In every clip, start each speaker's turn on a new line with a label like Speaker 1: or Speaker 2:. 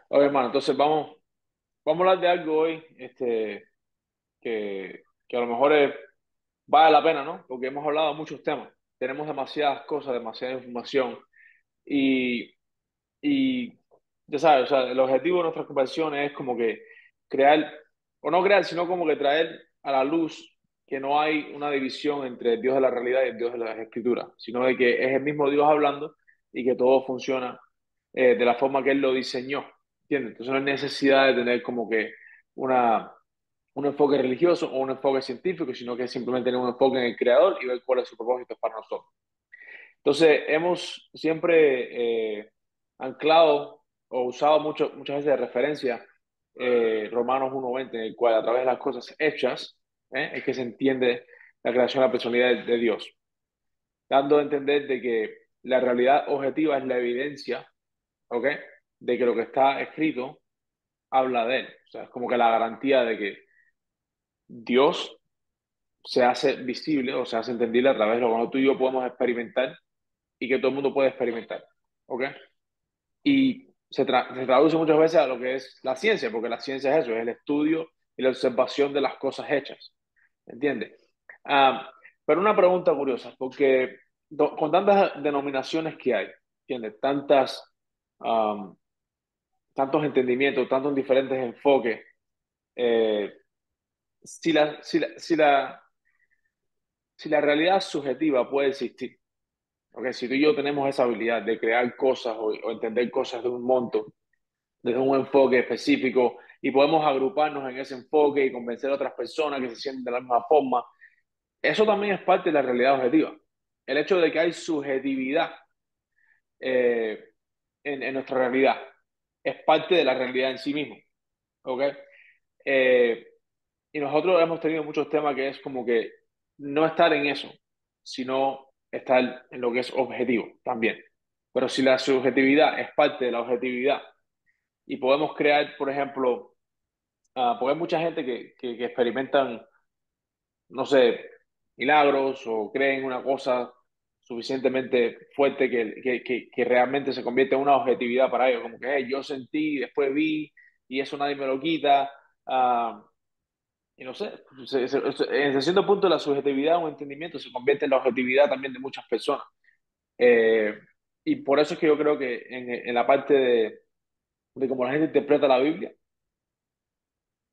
Speaker 1: Ok, hermano, entonces vamos a hablar de algo hoy que a lo mejor vale la pena, ¿no? Porque hemos hablado de muchos temas. Tenemos demasiadas cosas, demasiada información y, y ya sabes, o sea, el objetivo de nuestras conversaciones es como que crear, o no crear, sino como que traer a la luz que no hay una división entre el Dios de la realidad y el Dios de las escrituras, sino de que es el mismo Dios hablando y que todo funciona de la forma que Él lo diseñó, ¿entiendes? Entonces no hay necesidad de tener como que una, un enfoque religioso o un enfoque científico, sino que simplemente tener un enfoque en el Creador y ver cuál es su propósito para nosotros. Entonces, hemos siempre anclado o usado muchas veces de referencia Romanos 1:20, en el cual a través de las cosas hechas es que se entiende la creación de la personalidad de Dios, dando a entender de que la realidad objetiva es la evidencia, ¿ok? De que lo que está escrito habla de él. O sea, es como que la garantía de que Dios se hace visible o se hace entendible a través de lo que tú y yo podemos experimentar y que todo el mundo puede experimentar, ¿ok? Y se traduce muchas veces a lo que es la ciencia, porque la ciencia es eso, es el estudio y la observación de las cosas hechas, ¿entiendes? Ah, pero una pregunta curiosa, porque con tantas denominaciones que hay, ¿entiendes? Um, tantos entendimientos, tantos diferentes enfoques, eh, si la realidad subjetiva puede existir, ¿ok? Si tú y yo tenemos esa habilidad de crear cosas o entender cosas de un monto, desde un enfoque específico y podemos agruparnos en ese enfoque y convencer a otras personas que se sienten de la misma forma. Eso también es parte de la realidad objetiva. El hecho de que hay subjetividad eh, en nuestra realidad es parte de la realidad en sí mismo. ¿Ok? Eh, y nosotros hemos tenido muchos temas que es como que no estar en eso, sino estar en lo que es objetivo también. Pero si la subjetividad es parte de la objetividad y podemos crear, por ejemplo, porque hay mucha gente que experimentan, no sé, milagros o creen una cosa suficientemente fuerte que realmente se convierte en una objetividad para ellos, como que "Hey, yo sentí, después vi y eso nadie me lo quita". Y no sé, en cierto punto la subjetividad o entendimiento se convierte en la objetividad también de muchas personas. Eh, y por eso es que yo creo que en la parte de cómo la gente interpreta la Biblia,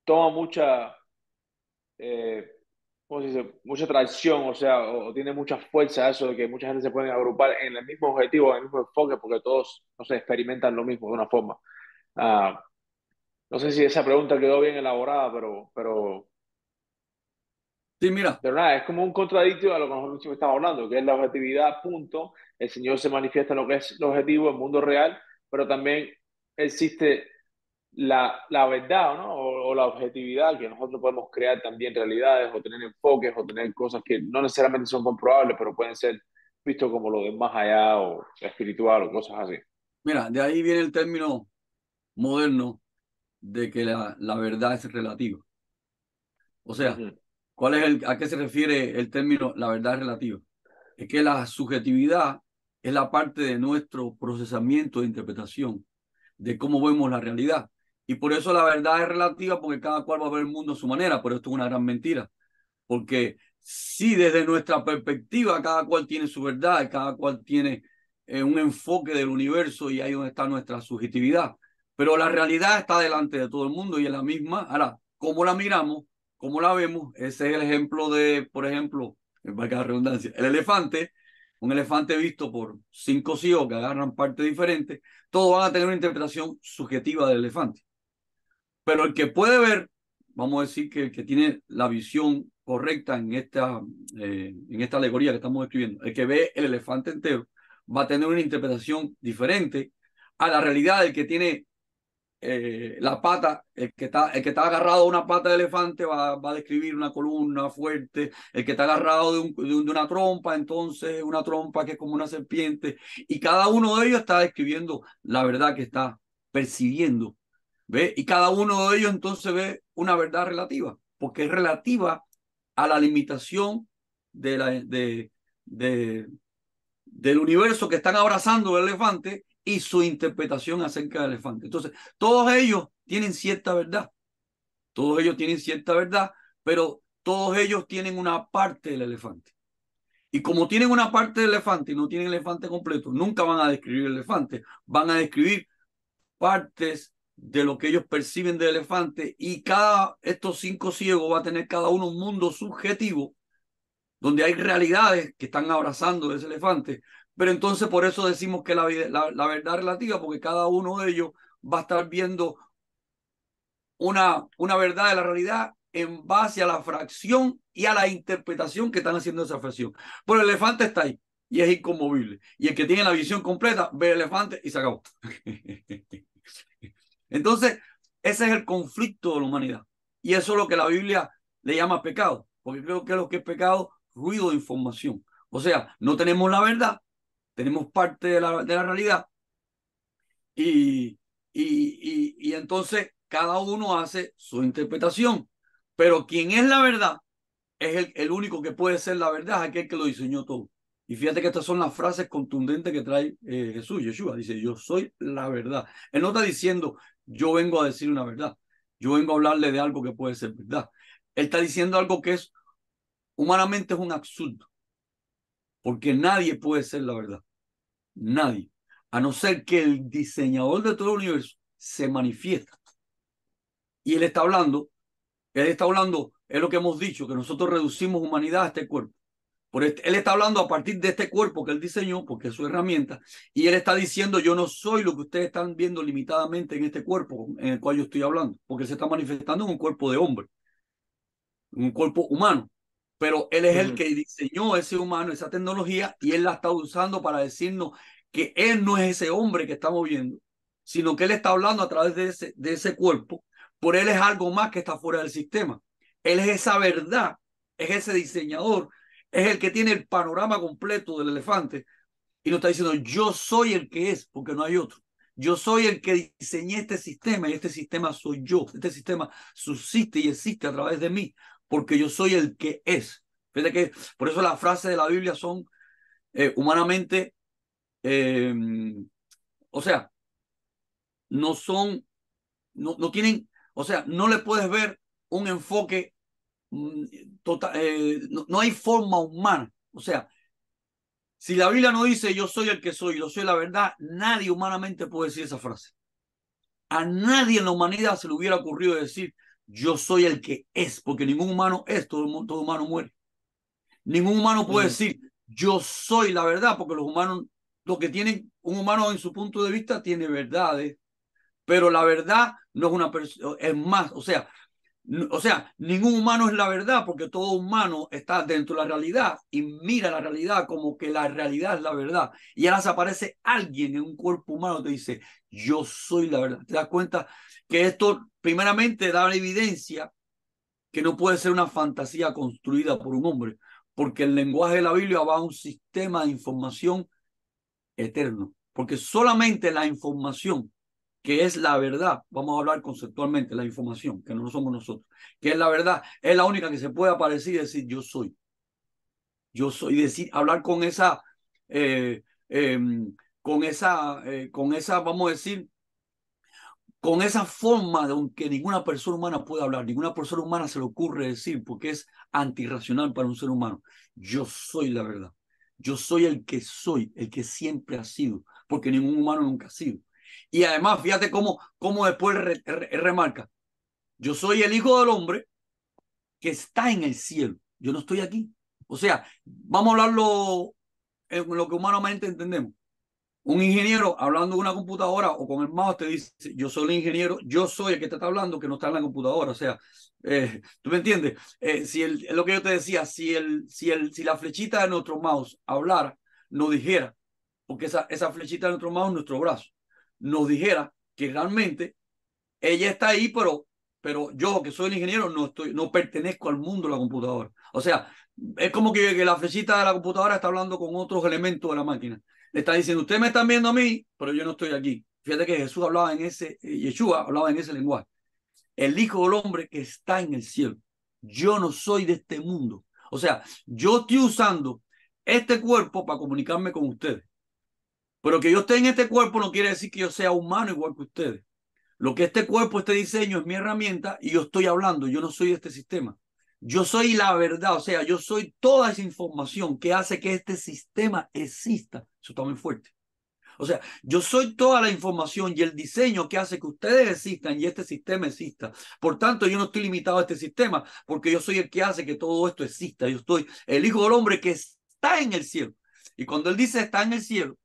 Speaker 1: toma eh, ¿cómo se dice? Mucha tracción, o sea, o tiene mucha fuerza eso de que mucha gente se puede agrupar en el mismo objetivo, en el mismo enfoque, porque todos, no sé, experimentan lo mismo de una forma. Ah, no sé si esa pregunta quedó bien elaborada,
Speaker 2: Sí, mira,
Speaker 1: pero nada, es como un contradicto a lo que nosotros estamos hablando, que es la objetividad, punto. El Señor se manifiesta en lo que es el objetivo, el mundo real, pero también existe la verdad, ¿no? O la objetividad, que nosotros podemos crear también realidades o tener enfoques o tener cosas que no necesariamente son comprobables, pero pueden ser vistos como lo de más allá o espiritual o cosas así.
Speaker 2: mira, de ahí viene el término moderno de que la verdad es relativa. O sea,
Speaker 1: Ujú.
Speaker 2: ¿a qué se refiere el término la verdad es relativa? Es que la subjetividad es la parte de nuestro procesamiento de interpretación de cómo vemos la realidad. Y por eso la verdad es relativa, porque cada cual va a ver el mundo a su manera, pero esto es una gran mentira. Porque sí, desde nuestra perspectiva, cada cual tiene su verdad, cada cual tiene un enfoque del universo y ahí donde está nuestra subjetividad. Pero la realidad está delante de todo el mundo y es la misma. Ahora, ¿cómo la miramos? ¿Cómo la vemos? Ese es el ejemplo de, por ejemplo, valga la redundancia, el elefante, un elefante visto por cinco ciegos que agarran partes diferentes, todos van a tener una interpretación subjetiva del elefante. Pero el que puede ver, vamos a decir que el que tiene la visión correcta en esta alegoría que estamos escribiendo, el que ve el elefante entero, va a tener una interpretación diferente a la realidad del que tiene la pata, el que está agarrado a una pata de elefante va a describir una columna fuerte, el que está agarrado de una trompa, entonces una trompa que es como una serpiente, y cada uno de ellos está describiendo la verdad que está percibiendo. ¿Ve? Y cada uno de ellos entonces ve una verdad relativa, porque es relativa a la limitación de la, de, del universo que están abrazando el elefante y su interpretación acerca del elefante. Entonces, todos ellos tienen cierta verdad. Todos ellos tienen cierta verdad, pero todos ellos tienen una parte del elefante. Y como tienen una parte del elefante y no tienen el elefante completo, nunca van a describir el elefante, van a describir partes de lo que ellos perciben del elefante, y estos 5 ciegos va a tener cada uno un mundo subjetivo donde hay realidades que están abrazando ese elefante. Pero entonces por eso decimos que la verdad relativa, porque cada uno de ellos va a estar viendo una verdad de la realidad en base a la fracción y a la interpretación que están haciendo esa fracción. Pero el elefante está ahí y es inconmovible. Y el que tiene la visión completa ve el elefante y se acabó. Entonces, ese es el conflicto de la humanidad. Y eso es lo que la Biblia le llama pecado. Porque creo que lo que es pecado, ruido de información. O sea, no tenemos la verdad, tenemos parte de la realidad, y, y entonces cada uno hace su interpretación. Pero quien es la verdad es el único que puede ser la verdad, es aquel que lo diseñó todo. Y fíjate que estas son las frases contundentes que trae Jesús, Yeshua. Dice, yo soy la verdad. Él no está diciendo, yo vengo a decir una verdad. Yo vengo a hablarle de algo que puede ser verdad. Él está diciendo algo que es, humanamente es un absurdo. Porque nadie puede ser la verdad. Nadie. A no ser que el diseñador de todo el universo se manifiesta. Y él está hablando, es lo que hemos dicho, que nosotros reducimos humanidad a este cuerpo. Él está hablando a partir de este cuerpo que él diseñó, porque es su herramienta, y él está diciendo, yo no soy lo que ustedes están viendo limitadamente en este cuerpo en el cual yo estoy hablando, porque se está manifestando en un cuerpo de hombre, un cuerpo humano. Pero él es el que diseñó ese humano, esa tecnología, y él la está usando para decirnos que él no es ese hombre que estamos viendo, sino que él está hablando a través de ese cuerpo. Por él es algo más que está fuera del sistema. Él es esa verdad, es ese diseñador, es el que tiene el panorama completo del elefante, y nos está diciendo, yo soy el que es, porque no hay otro. Yo soy el que diseñé este sistema, y este sistema soy yo. Este sistema subsiste y existe a través de mí, porque yo soy el que es. Fíjate que por eso las frases de la Biblia son humanamente, eh, o sea, no son, no tienen, o sea, no le puedes ver un enfoque total, no hay forma humana. O sea, si la Biblia no dice yo soy el que soy, yo soy la verdad, nadie humanamente puede decir esa frase. A nadie en la humanidad se le hubiera ocurrido decir yo soy el que es, porque ningún humano es, todo humano muere. Ningún humano puede decir yo soy la verdad, porque los humanos, lo que tienen, un humano en su punto de vista tiene verdades, pero la verdad no es una persona, es más, o sea, ningún humano es la verdad, porque todo humano está dentro de la realidad y mira la realidad como que la realidad es la verdad. Y ahora se aparece alguien en un cuerpo humano que dice, yo soy la verdad. ¿Te das cuenta que esto primeramente da la evidencia que no puede ser una fantasía construida por un hombre? Porque el lenguaje de la Biblia va a un sistema de información eterno. Porque solamente la información que es la verdad, vamos a hablar conceptualmente, la información, que no somos nosotros, que es la verdad, es la única que se puede aparecer y decir yo soy, decir, hablar eh, eh, con esa, vamos a decir, con esa forma de que ninguna persona humana puede hablar, ninguna persona humana se le ocurre decir, porque es antirracional para un ser humano. Yo soy la verdad. Yo soy, el que siempre ha sido, porque ningún humano nunca ha sido. Y además, fíjate cómo después remarca, yo soy el Hijo del Hombre que está en el cielo. Yo no estoy aquí. O sea, vamos a hablarlo en lo que humanamente entendemos. Un ingeniero hablando de una computadora o con el mouse te dice, yo soy el ingeniero, yo soy el que te está hablando, que no está en la computadora. O sea, ¿tú me entiendes? Es lo que yo te decía, si la flechita de nuestro mouse hablara, nos dijera, porque esa flechita de nuestro mouse, nuestro brazo, nos dijera que realmente ella está ahí, pero yo, que soy el ingeniero, no pertenezco al mundo de la computadora. O sea, es como que la flechita de la computadora está hablando con otros elementos de la máquina. Le está diciendo, ustedes me están viendo a mí, pero yo no estoy aquí. Fíjate que Jesús hablaba en Yeshua hablaba en ese lenguaje. El Hijo del Hombre que está en el cielo. Yo no soy de este mundo. O sea, yo estoy usando este cuerpo para comunicarme con ustedes. Pero que yo esté en este cuerpo no quiere decir que yo sea humano igual que ustedes. Lo que este cuerpo, este diseño es mi herramienta y yo estoy hablando, yo no soy de este sistema. Yo soy la verdad, o sea, yo soy toda esa información que hace que este sistema exista. Eso está muy fuerte. O sea, yo soy toda la información y el diseño que hace que ustedes existan y este sistema exista. Por tanto, yo no estoy limitado a este sistema porque yo soy el que hace que todo esto exista. Yo estoy el Hijo del Hombre que está en el cielo. Y cuando él dice está en el cielo,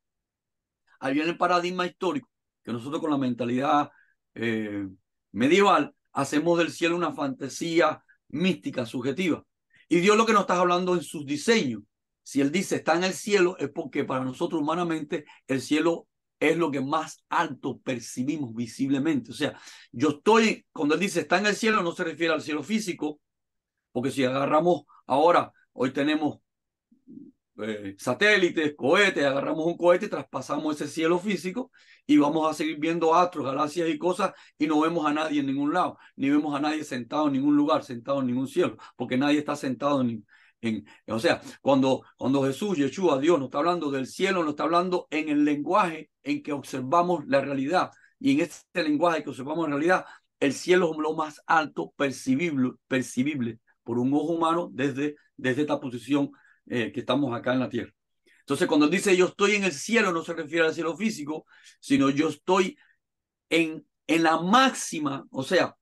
Speaker 2: ahí viene el paradigma histórico, que nosotros con la mentalidad eh, medieval hacemos del cielo una fantasía mística, subjetiva. Y Dios lo que nos está hablando en sus diseños. Si Él dice está en el cielo, es porque para nosotros humanamente el cielo es lo que más alto percibimos visiblemente. O sea, yo estoy, cuando Él dice está en el cielo, no se refiere al cielo físico, porque si agarramos ahora, hoy tenemos satélites, cohetes, agarramos un cohete, traspasamos ese cielo físico y vamos a seguir viendo astros, galaxias y cosas y no vemos a nadie en ningún lado, ni vemos a nadie sentado en ningún lugar, sentado en ningún cielo, porque nadie está sentado o sea, cuando Jesús, Yeshua, Dios, nos está hablando del cielo, nos está hablando en el lenguaje en que observamos la realidad. Y en este lenguaje que observamos la realidad, el cielo es lo más alto percibible por un ojo humano desde esta posición que estamos acá en la tierra. Entonces, cuando él dice yo estoy en el cielo, no se refiere al cielo físico, sino yo estoy en la máxima, o sea,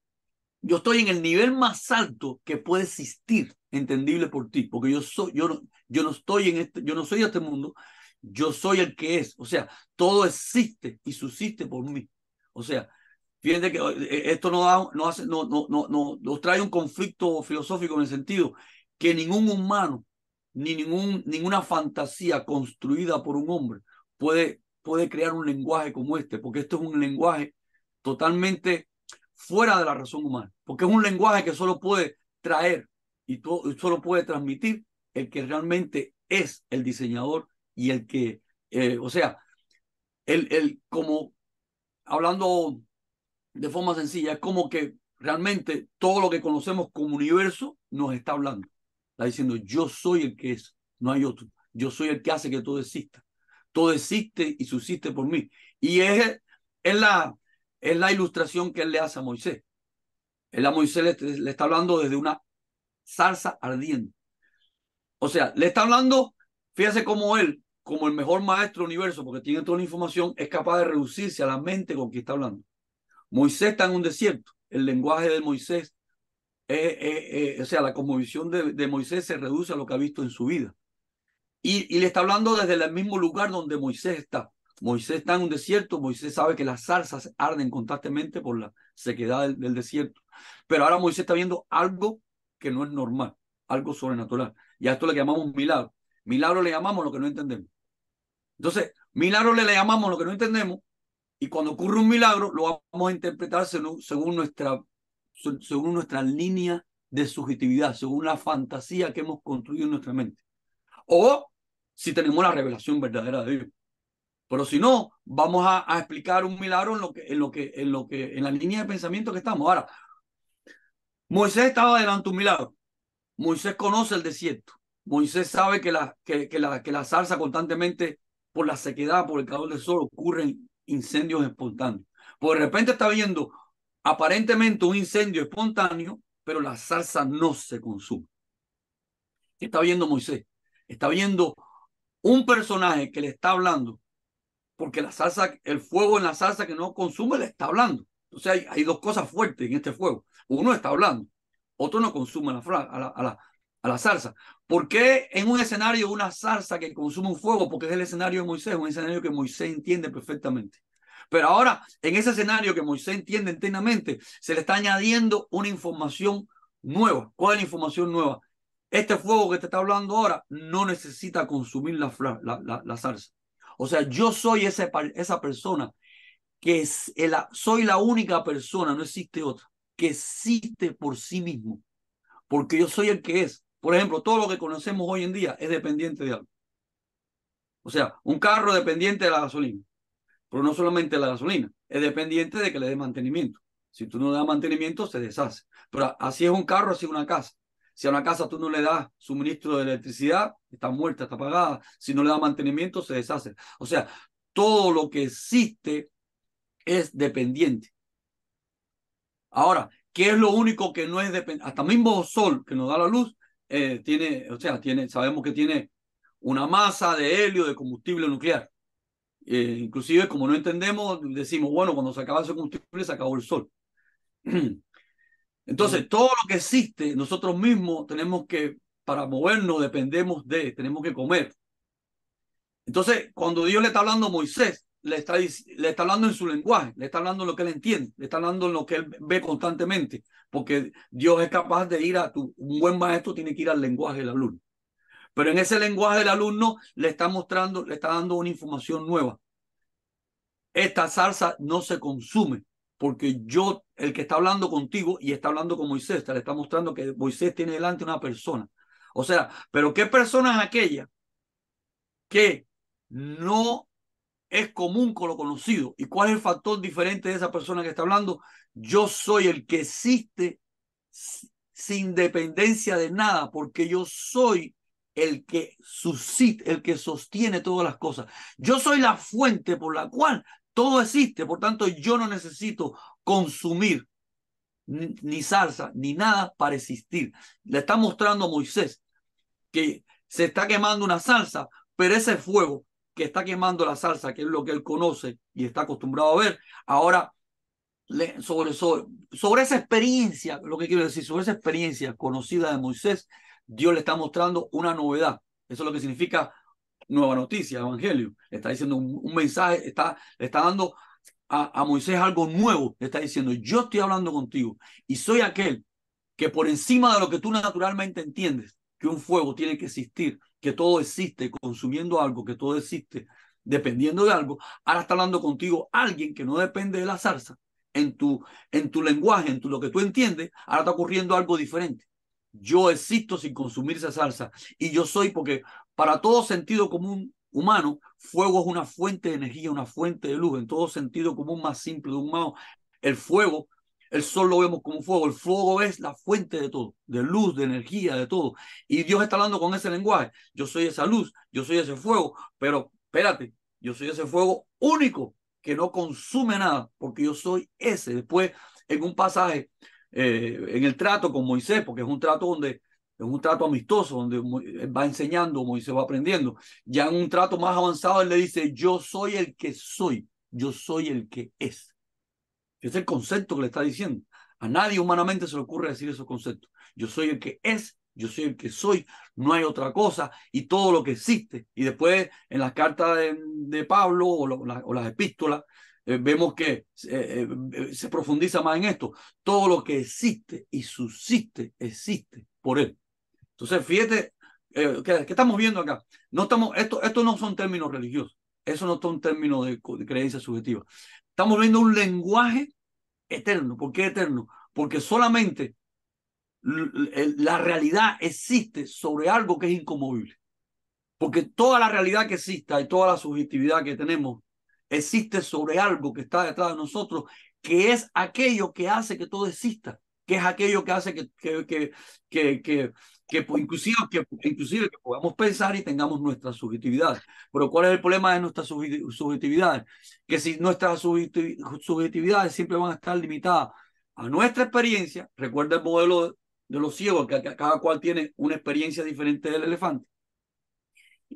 Speaker 2: yo estoy en el nivel más alto que puede existir, entendible por ti, porque yo no estoy en este, yo no soy de este mundo, yo soy el que es, o sea, todo existe y subsiste por mí. O sea, fíjense que esto nos trae un conflicto filosófico en el sentido que ningún humano ni ninguna fantasía construida por un hombre puede crear un lenguaje como este, porque esto es un lenguaje totalmente fuera de la razón humana, porque es un lenguaje que solo puede traer y solo puede transmitir el que realmente es el diseñador y el que, o sea, como hablando de forma sencilla, es como que realmente todo lo que conocemos como universo nos está hablando. Está diciendo, yo soy el que es, no hay otro. Yo soy el que hace que todo exista. Todo existe y subsiste por mí. Y es, la, es la ilustración que él le hace a Moisés. Él a Moisés le está hablando desde una zarza ardiente. O sea, le está hablando, fíjese cómo él, como el mejor maestro del universo, porque tiene toda la información, es capaz de reducirse a la mente con quien está hablando. Moisés está en un desierto. El lenguaje de Moisés, o sea, la cosmovisión de Moisés se reduce a lo que ha visto en su vida. Y le está hablando desde el mismo lugar donde Moisés está. Moisés está en un desierto, Moisés sabe que las zarzas arden constantemente por la sequedad del desierto. Pero ahora Moisés está viendo algo que no es normal, algo sobrenatural. Y a esto le llamamos milagro. Milagro le llamamos lo que no entendemos. Entonces, milagro le llamamos lo que no entendemos y cuando ocurre un milagro, lo vamos a interpretar según nuestra línea de subjetividad, según la fantasía que hemos construido en nuestra mente. O si tenemos la revelación verdadera de Dios. Pero si no, vamos a explicar un milagro en la línea de pensamiento que estamos. Ahora, Moisés estaba delante de un milagro. Moisés conoce el desierto. Moisés sabe que la zarza constantemente, por la sequedad, por el calor del sol, ocurren incendios espontáneos. Pues de repente está viendo aparentemente un incendio espontáneo, pero la zarza no se consume. ¿Qué está viendo Moisés? Está viendo un personaje que le está hablando, porque el fuego en la salsa que no consume le está hablando. Entonces hay dos cosas fuertes en este fuego. Uno está hablando, otro no consume a la salsa. ¿Por qué en un escenario una salsa que consume un fuego? Porque es el escenario de Moisés, un escenario que Moisés entiende perfectamente. Pero ahora, en ese escenario que Moisés entiende internamente, se le está añadiendo una información nueva. ¿Cuál es la información nueva? Este fuego que te está hablando ahora no necesita consumir la salsa. O sea, yo soy esa persona soy la única persona, no existe otra, que existe por sí mismo, porque yo soy el que es. Por ejemplo, todo lo que conocemos hoy en día es dependiente de algo. O sea, un carro es dependiente de la gasolina, pero no solamente de la gasolina, es dependiente de que le dé mantenimiento. Si tú no le das mantenimiento, se deshace. Pero así es un carro, así es una casa. Si a una casa tú no le das suministro de electricidad, está muerta, está apagada. Si no le das mantenimiento, se deshace. O sea, todo lo que existe es dependiente. Ahora, ¿qué es lo único que no es dependiente? Hasta mismo sol que nos da la luz, sabemos que tiene una masa de helio, de combustible nuclear. Inclusive, como no entendemos, decimos, bueno, cuando se acaba ese combustible, se acabó el sol. Entonces, todo lo que existe, nosotros mismos tenemos que, para movernos, tenemos que comer. Entonces, cuando Dios le está hablando a Moisés, le está hablando en su lenguaje, le está hablando en lo que él entiende, le está hablando en lo que él ve constantemente, porque Dios es capaz de ir un buen maestro tiene que ir al lenguaje del alumno. Pero en ese lenguaje del alumno le está mostrando, le está dando una información nueva. Esta salsa no se consume, porque el que está hablando contigo y está hablando con Moisés, te le está mostrando que Moisés tiene delante una persona. O sea, pero ¿qué persona es aquella que no es común con lo conocido? ¿Y cuál es el factor diferente de esa persona que está hablando? Yo soy el que existe sin dependencia de nada, porque yo soy el que suscita, el que sostiene todas las cosas. Yo soy la fuente por la cual todo existe, por tanto yo no necesito consumir ni salsa ni nada para existir. Le está mostrando a Moisés que se está quemando una salsa, pero ese fuego que está quemando la salsa, que es lo que él conoce y está acostumbrado a ver, ahora sobre esa experiencia, lo que quiero decir, sobre esa experiencia conocida de Moisés, Dios le está mostrando una novedad. Eso es lo que significa nueva noticia, evangelio. Le está diciendo un mensaje, le está dando a Moisés algo nuevo. Le está diciendo, yo estoy hablando contigo y soy aquel que por encima de lo que tú naturalmente entiendes, que un fuego tiene que existir, que todo existe consumiendo algo, que todo existe dependiendo de algo, ahora está hablando contigo alguien que no depende de la zarza, en tu lenguaje, lo que tú entiendes, ahora está ocurriendo algo diferente. Yo existo sin consumir esa salsa y yo soy porque para todo sentido común humano, fuego es una fuente de energía, una fuente de luz, en todo sentido común más simple de un humano. El fuego, el sol lo vemos como fuego, el fuego es la fuente de todo, de luz, de energía, de todo. Y Dios está hablando con ese lenguaje. Yo soy esa luz, yo soy ese fuego, pero espérate, yo soy ese fuego único que no consume nada, porque yo soy ese. Después, en un pasaje, en el trato con Moisés, porque es un trato amistoso, donde él va enseñando, Moisés va aprendiendo. Ya en un trato más avanzado, él le dice, yo soy el que soy, yo soy el que es. Ese es el concepto que le está diciendo. A nadie humanamente se le ocurre decir esos conceptos. Yo soy el que es, yo soy el que soy, no hay otra cosa y todo lo que existe. Y después en las cartas de Pablo o las epístolas, vemos que se profundiza más en esto. Todo lo que existe y subsiste, existe por él. Entonces, fíjate, ¿qué estamos viendo acá? Esto no son términos religiosos, eso no son términos de creencia subjetiva. Estamos viendo un lenguaje eterno. ¿Por qué eterno? Porque solamente la realidad existe sobre algo que es inconmovible. Porque toda la realidad que exista y toda la subjetividad que tenemos existe sobre algo que está detrás de nosotros, que es aquello que hace que todo exista, que es aquello que hace inclusive que podamos pensar y tengamos nuestras subjetividades. Pero ¿cuál es el problema de nuestras subjetividades? Que si nuestras subjetividades siempre van a estar limitadas a nuestra experiencia, recuerda el modelo de los ciegos, que cada cual tiene una experiencia diferente del elefante.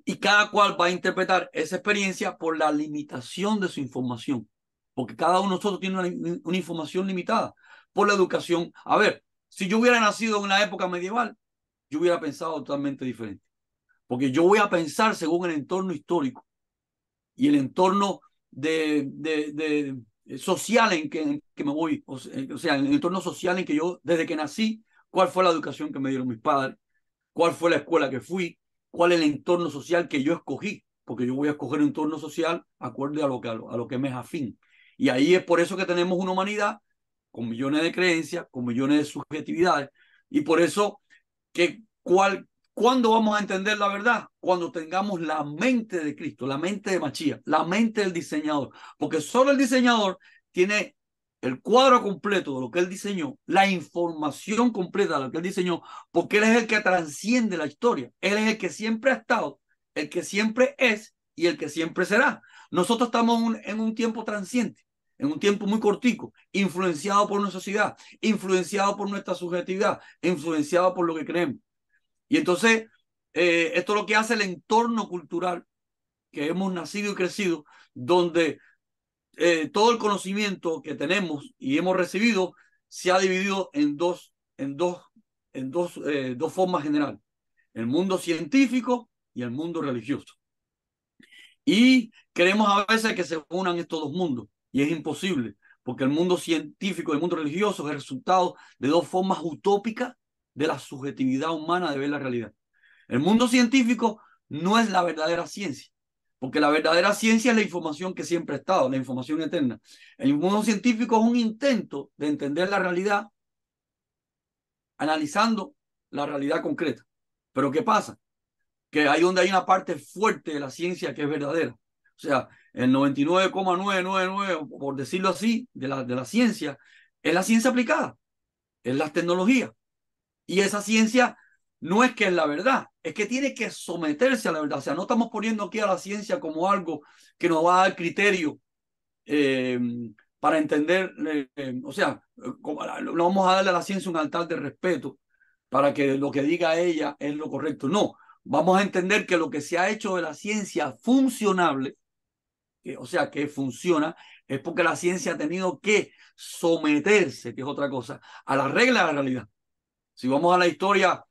Speaker 2: Y cada cual va a interpretar esa experiencia por la limitación de su información. Porque cada uno de nosotros tiene una información limitada por la educación. A ver, si yo hubiera nacido en una época medieval, yo hubiera pensado totalmente diferente. Porque yo voy a pensar según el entorno histórico y el entorno social en que me voy. O sea, en el entorno social en que yo, desde que nací, cuál fue la educación que me dieron mis padres, cuál fue la escuela que fui, cuál es el entorno social que yo escogí, porque yo voy a escoger un entorno social acorde a lo que me es afín. Y ahí es por eso que tenemos una humanidad con millones de creencias, con millones de subjetividades, y por eso que ¿cuándo vamos a entender la verdad? Cuando tengamos la mente de Cristo, la mente de Mashiach, la mente del diseñador, porque solo el diseñador tiene el cuadro completo de lo que él diseñó, la información completa de lo que él diseñó, porque él es el que trasciende la historia. Él es el que siempre ha estado, el que siempre es y el que siempre será. nosotros estamos en un tiempo transiente, en un tiempo muy cortico, influenciado por nuestra sociedad, influenciado por nuestra subjetividad, influenciado por lo que creemos. Y entonces, esto es lo que hace el entorno cultural que hemos nacido y crecido, donde todo el conocimiento que tenemos y hemos recibido se ha dividido dos formas generales: el mundo científico y el mundo religioso. Y queremos a veces que se unan estos dos mundos, y es imposible, porque el mundo científico y el mundo religioso es el resultado de dos formas utópicas de la subjetividad humana de ver la realidad. El mundo científico no es la verdadera ciencia, porque la verdadera ciencia es la información que siempre ha estado, la información eterna. El mundo científico es un intento de entender la realidad analizando la realidad concreta. Pero ¿qué pasa? Que ahí donde hay una parte fuerte de la ciencia que es verdadera. O sea, el 99,999, por decirlo así, de la ciencia, es la ciencia aplicada, es la tecnología. Y esa ciencia no es que es la verdad, es que tiene que someterse a la verdad. O sea, no estamos poniendo aquí a la ciencia como algo que nos va a dar criterio eh, para entender, o sea, no vamos a darle a la ciencia un altar de respeto para que lo que diga ella es lo correcto. No, vamos a entender que lo que se ha hecho de la ciencia funcionable, o sea, que funciona, es porque la ciencia ha tenido que someterse, que es otra cosa, a la regla de la realidad. Si vamos a la historia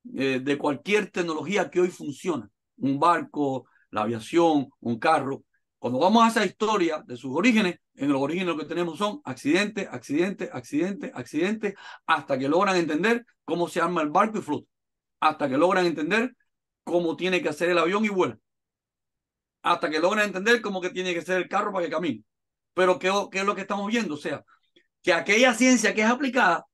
Speaker 2: de cualquier tecnología que hoy funciona, un barco, la aviación, un carro, cuando vamos a esa historia de sus orígenes, en los orígenes lo que tenemos son accidentes, accidentes, accidentes, accidentes, hasta que logran entender cómo se arma el barco y flota, hasta que logran entender cómo tiene que hacer el avión y vuela, hasta que logran entender cómo que tiene que ser el carro para que camine. Pero ¿qué es lo que estamos viendo? O sea, que aquella ciencia que es aplicada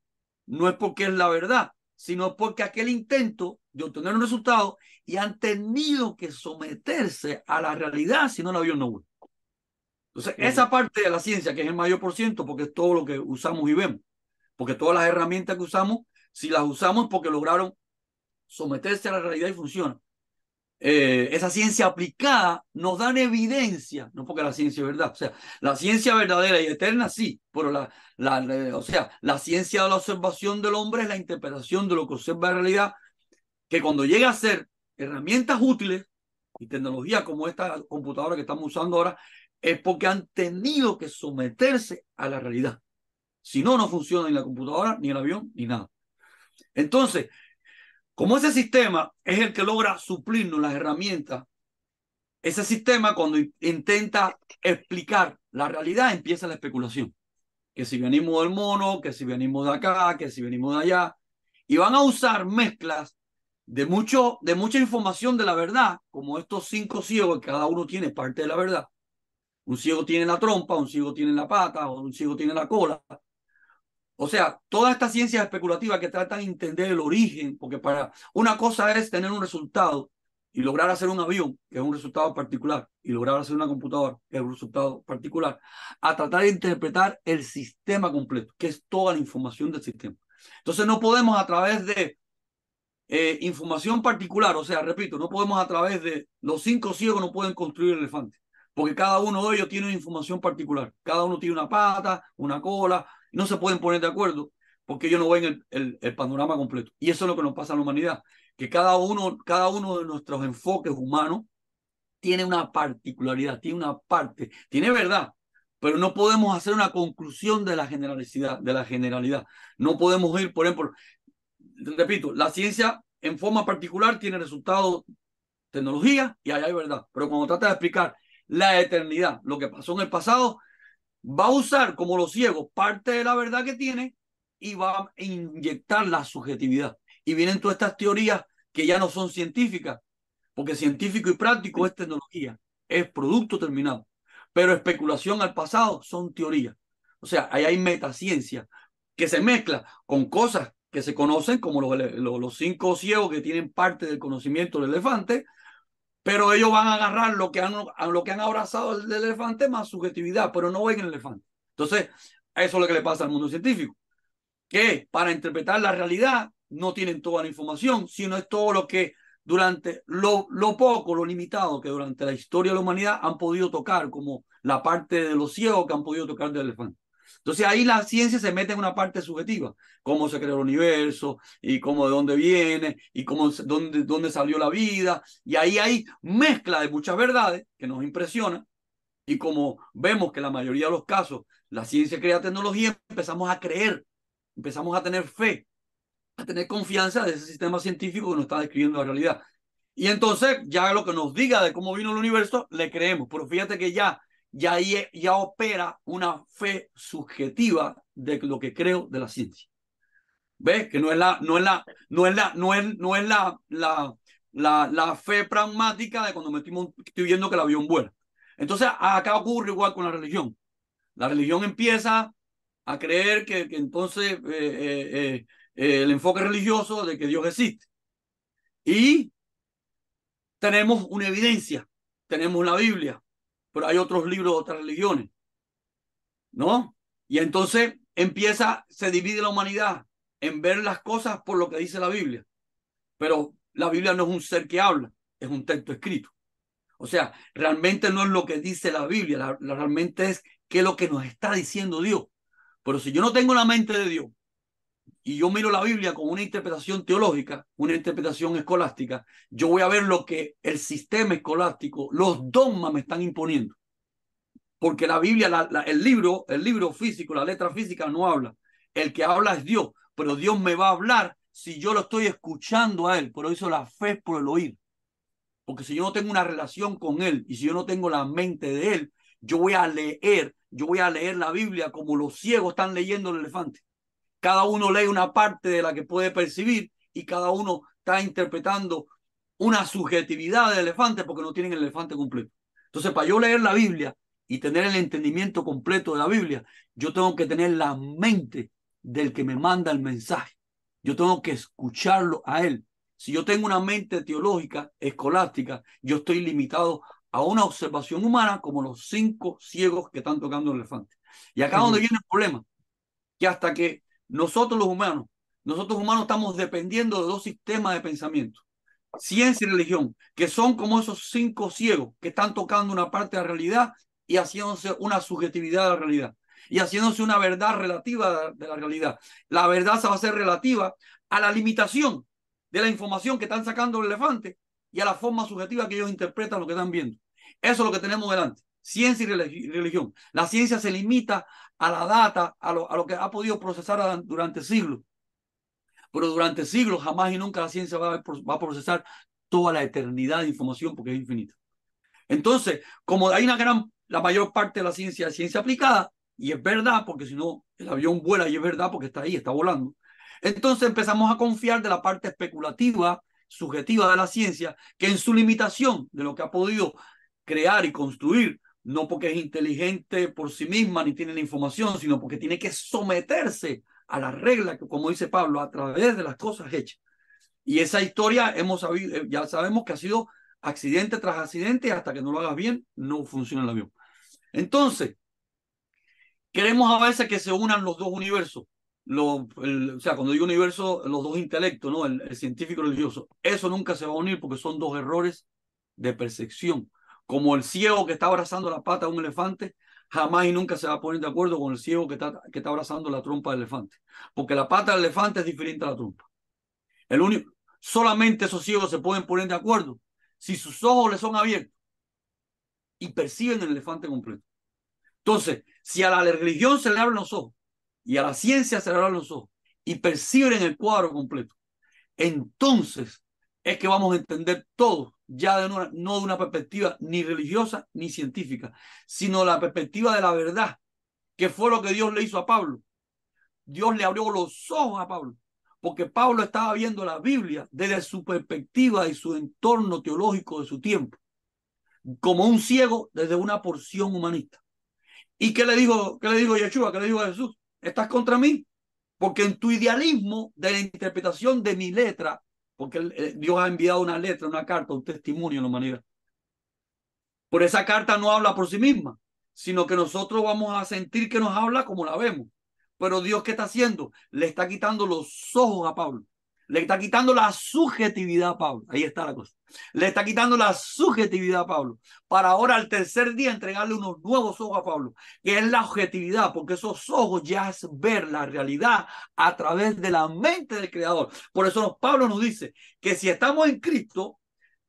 Speaker 2: no es porque es la verdad, sino porque aquel intento de obtener un resultado y han tenido que someterse a la realidad, si no el avión no vuela. Entonces, esa parte de la ciencia, que es el mayor por ciento, porque es todo lo que usamos y vemos, porque todas las herramientas que usamos, si las usamos porque lograron someterse a la realidad y funciona. Esa ciencia aplicada nos dan evidencia, no porque la ciencia es verdad, o sea, la ciencia verdadera y eterna sí, pero o sea, la ciencia de la observación del hombre es la interpretación de lo que observa la realidad, que cuando llega a ser herramientas útiles y tecnología como esta computadora que estamos usando ahora, es porque han tenido que someterse a la realidad. Si no, no funciona ni la computadora, ni el avión, ni nada. Entonces, como ese sistema es el que logra suplirnos las herramientas, ese sistema cuando intenta explicar la realidad empieza la especulación. Que si venimos del mono, que si venimos de acá, que si venimos de allá. Y van a usar mezclas de mucha información de la verdad, como estos 5 ciegos, que cada uno tiene parte de la verdad. Un ciego tiene la trompa, un ciego tiene la pata, o un ciego tiene la cola. O sea, todas estas ciencias especulativas que tratan de entender el origen, porque para una cosa es tener un resultado y lograr hacer un avión, que es un resultado particular, y lograr hacer una computadora, que es un resultado particular, a tratar de interpretar el sistema completo, que es toda la información del sistema. Entonces no podemos a través de información particular, o sea, repito, no podemos a través de los 5 ciegos no pueden construir el elefante, porque cada uno de ellos tiene una información particular, cada uno tiene una pata, una cola, no se pueden poner de acuerdo porque ellos no ven el panorama completo. Y eso es lo que nos pasa a la humanidad, que cada uno de nuestros enfoques humanos tiene una particularidad, tiene una parte, tiene verdad, pero no podemos hacer una conclusión de la generalidad, No podemos ir, por ejemplo, repito, la ciencia en forma particular tiene resultados, tecnología, y ahí hay verdad. Pero cuando trata de explicar la eternidad, lo que pasó en el pasado, va a usar como los ciegos parte de la verdad que tiene y va a inyectar la subjetividad. Y vienen todas estas teorías que ya no son científicas, porque científico y práctico es tecnología, es producto terminado. Pero especulación al pasado son teorías. O sea, ahí hay metaciencia que se mezcla con cosas que se conocen como los 5 ciegos que tienen parte del conocimiento del elefante, pero ellos van a agarrar lo que han abrazado del elefante más subjetividad, pero no ven el elefante. Entonces, eso es lo que le pasa al mundo científico, que para interpretar la realidad no tienen toda la información, sino es todo lo que durante lo poco, lo limitado que durante la historia de la humanidad han podido tocar, como la parte de los ciegos que han podido tocar del elefante. Entonces ahí la ciencia se mete en una parte subjetiva, cómo se creó el universo y cómo de dónde viene y cómo dónde salió la vida. Y ahí hay mezcla de muchas verdades que nos impresiona. Y como vemos que la mayoría de los casos la ciencia crea tecnología, empezamos a creer, empezamos a tener fe, a tener confianza de ese sistema científico que nos está describiendo la realidad. Y entonces ya lo que nos diga de cómo vino el universo, le creemos. Pero fíjate que ya opera una fe subjetiva de lo que creo de la ciencia. ¿Ves? Que no es la fe pragmática de cuando estoy viendo que el avión vuela. Entonces acá ocurre igual con la religión. La religión empieza a creer que entonces el enfoque religioso de que Dios existe. Y tenemos una evidencia, tenemos la Biblia, pero hay otros libros de otras religiones, ¿no? Y entonces se divide la humanidad en ver las cosas por lo que dice la Biblia. Pero la Biblia no es un ser que habla, es un texto escrito. O sea, realmente no es lo que dice la Biblia, realmente es qué es lo que nos está diciendo Dios. Pero si yo no tengo la mente de Dios y yo miro la Biblia con una interpretación teológica, una interpretación escolástica, yo voy a ver lo que el sistema escolástico, los dogmas me están imponiendo. Porque la Biblia, el libro físico, la letra física no habla. El que habla es Dios, pero Dios me va a hablar si yo lo estoy escuchando a Él. Por eso la fe es por el oír. Porque si yo no tengo una relación con Él y si yo no tengo la mente de Él, yo voy a leer la Biblia como los ciegos están leyendo el elefante. Cada uno lee una parte de la que puede percibir y cada uno está interpretando una subjetividad del elefante porque no tienen el elefante completo. Entonces, para yo leer la Biblia y tener el entendimiento completo de la Biblia, yo tengo que tener la mente del que me manda el mensaje. Yo tengo que escucharlo a él. Si yo tengo una mente teológica, escolástica, yo estoy limitado a una observación humana como los 5 ciegos que están tocando el elefante. Y acá es donde viene el problema, que hasta que nosotros humanos estamos dependiendo de 2 sistemas de pensamiento, ciencia y religión, que son como esos 5 ciegos que están tocando una parte de la realidad y haciéndose una subjetividad de la realidad y haciéndose una verdad relativa de la realidad. La verdad se va a hacer relativa a la limitación de la información que están sacando el elefante y a la forma subjetiva que ellos interpretan lo que están viendo. Eso es lo que tenemos delante, ciencia y religión. La ciencia se limita a la data, a lo que ha podido procesar durante siglos. Pero durante siglos jamás y nunca la ciencia va a procesar toda la eternidad de información porque es infinita. Entonces, como hay la mayor parte de la ciencia es ciencia aplicada, y es verdad, porque si no, el avión vuela y es verdad porque está ahí, está volando. Entonces empezamos a confiar de la parte especulativa, subjetiva de la ciencia, que en su limitación de lo que ha podido crear y construir, no porque es inteligente por sí misma ni tiene la información, sino porque tiene que someterse a la regla, que como dice Pablo, a través de las cosas hechas. Y esa historia ya sabemos que ha sido accidente tras accidente, hasta que no lo hagas bien, no funciona el avión. Entonces, queremos a veces que se unan los 2 universos. O sea, cuando digo universo, los 2 intelectos, ¿no? El científico y el religioso. Eso nunca se va a unir porque son 2 errores de percepción. Como el ciego que está abrazando la pata de un elefante, jamás y nunca se va a poner de acuerdo con el ciego que está abrazando la trompa del elefante. Porque la pata del elefante es diferente a la trompa. Solamente esos ciegos se pueden poner de acuerdo si sus ojos les son abiertos y perciben el elefante completo. Entonces, si a la religión se le abren los ojos y a la ciencia se le abren los ojos y perciben el cuadro completo, entonces es que vamos a entender todo, ya no de una perspectiva ni religiosa ni científica, sino la perspectiva de la verdad, que fue lo que Dios le hizo a Pablo. Dios le abrió los ojos a Pablo, porque Pablo estaba viendo la Biblia desde su perspectiva y su entorno teológico de su tiempo, como un ciego desde una porción humanista. ¿Y qué le dijo Yeshua? ¿Qué le dijo a Jesús? ¿Estás contra mí? Porque en tu idealismo de la interpretación de mi letra, porque Dios ha enviado una letra, una carta, un testimonio a la humanidad. Por esa carta no habla por sí misma, sino que nosotros vamos a sentir que nos habla como la vemos. Pero Dios, ¿qué está haciendo? Le está quitando los ojos a Pablo. Le está quitando la subjetividad a Pablo. Ahí está la cosa. Le está quitando la subjetividad a Pablo para ahora al tercer día entregarle unos nuevos ojos a Pablo, que es la objetividad, porque esos ojos ya es ver la realidad a través de la mente del Creador. Por eso Pablo nos dice que si estamos en Cristo,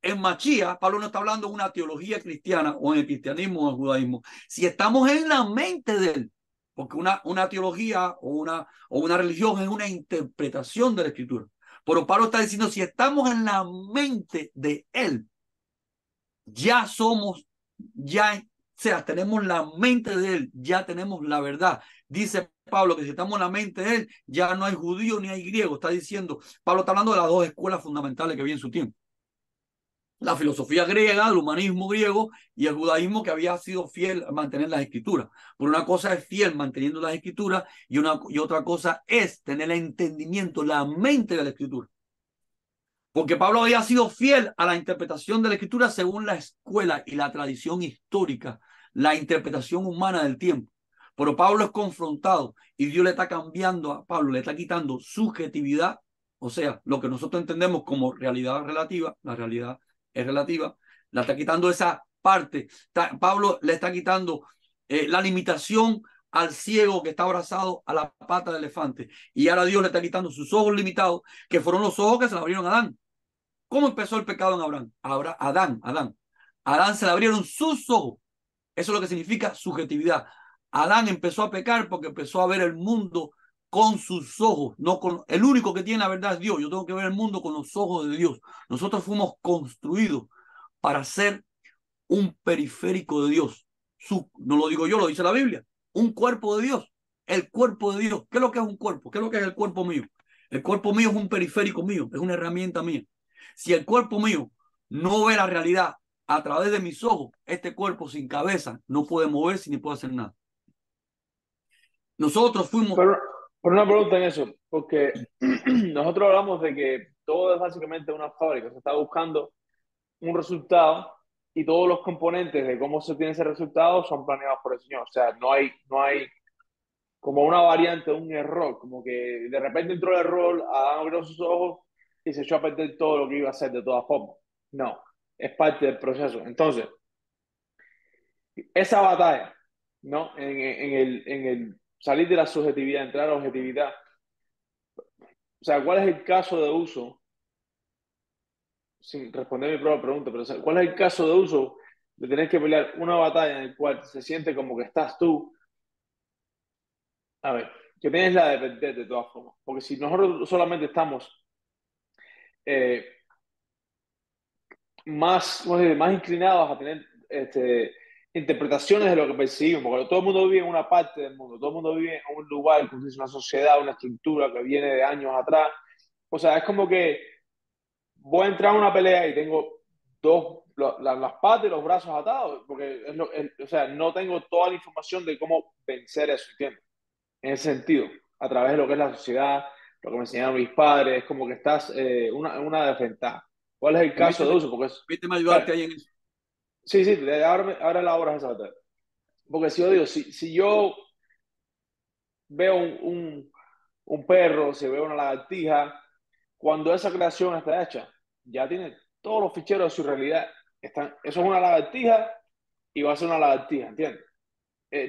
Speaker 2: en Machía, Pablo no está hablando de una teología cristiana o en el cristianismo o en el judaísmo. Si estamos en la mente de él, porque una teología o una religión es una interpretación de la escritura. Pero Pablo está diciendo, si estamos en la mente de él, ya somos, ya, o sea, tenemos la mente de él, ya tenemos la verdad. Dice Pablo que si estamos en la mente de él, ya no hay judío ni hay griego. Está diciendo, Pablo está hablando de las dos escuelas fundamentales que había en su tiempo. La filosofía griega, el humanismo griego y el judaísmo que había sido fiel a mantener las escrituras. Por una cosa es fiel manteniendo las escrituras y otra cosa es tener el entendimiento, la mente de la escritura. Porque Pablo había sido fiel a la interpretación de la escritura según la escuela y la tradición histórica, la interpretación humana del tiempo. Pero Pablo es confrontado y Dios le está cambiando a Pablo, le está quitando subjetividad, o sea, lo que nosotros entendemos como realidad relativa, la realidad es relativa, la está quitando esa parte. Pablo le está quitando la limitación al ciego que está abrazado a la pata del elefante. Y ahora Dios le está quitando sus ojos limitados, que fueron los ojos que se le abrieron a Adán. ¿Cómo empezó el pecado en Abraham? Adán se le abrieron sus ojos. Eso es lo que significa subjetividad. Adán empezó a pecar porque empezó a ver el mundo con sus ojos. No con, el único que tiene la verdad es Dios. Yo tengo que ver el mundo con los ojos de Dios. Nosotros fuimos construidos para ser un periférico de Dios. No lo digo yo, lo dice la Biblia. Un cuerpo de Dios. El cuerpo de Dios. ¿Qué es lo que es un cuerpo? ¿Qué es lo que es el cuerpo mío? El cuerpo mío es un periférico mío, es una herramienta mía. Si el cuerpo mío no ve la realidad a través de mis ojos, este cuerpo sin cabeza no puede moverse ni puede hacer nada. Nosotros fuimos...
Speaker 1: Pero una pregunta en eso, porque nosotros hablamos de que todo es básicamente una fábrica, se está buscando un resultado y todos los componentes de cómo se tiene ese resultado son planeados por el Señor. O sea, no hay como una variante, un error, como que de repente entró el error, Adán abrió sus ojos y se echó a perder todo lo que iba a hacer de todas formas. No, es parte del proceso. Entonces, esa batalla, ¿no? En el salir de la subjetividad, entrar a la objetividad. O sea, ¿cuál es el caso de uso? Sin responder mi propia pregunta, pero o sea, ¿cuál es el caso de uso de tener que pelear una batalla en la cual se siente como que estás tú? A ver, que tienes la de perder de todas formas. Porque si nosotros solamente estamos eh, más, ¿cómo se dice? Más inclinados a tener interpretaciones de lo que percibimos, porque todo el mundo vive en una parte del mundo, todo el mundo vive en un lugar, como se dice, una sociedad, una estructura que viene de años atrás. O sea, es como que voy a entrar a una pelea y tengo las patas y los brazos atados, porque o sea, no tengo toda la información de cómo vencer eso, ¿entiendes? En ese sentido, a través de lo que es la sociedad, lo que me enseñaron mis padres, es como que estás una desventaja. ¿Cuál es el caso de
Speaker 2: Permíteme,
Speaker 1: uso? Porque es,
Speaker 2: permíteme
Speaker 1: claro,
Speaker 2: ayudarte ahí en eso.
Speaker 1: sí, sí, ahora la hora es esa batalla. Porque si yo digo, si yo veo un perro, si veo una lagartija, cuando esa creación está hecha, ya tiene todos los ficheros de su realidad. Eso es una lagartija y va a ser una lagartija, ¿entiendes?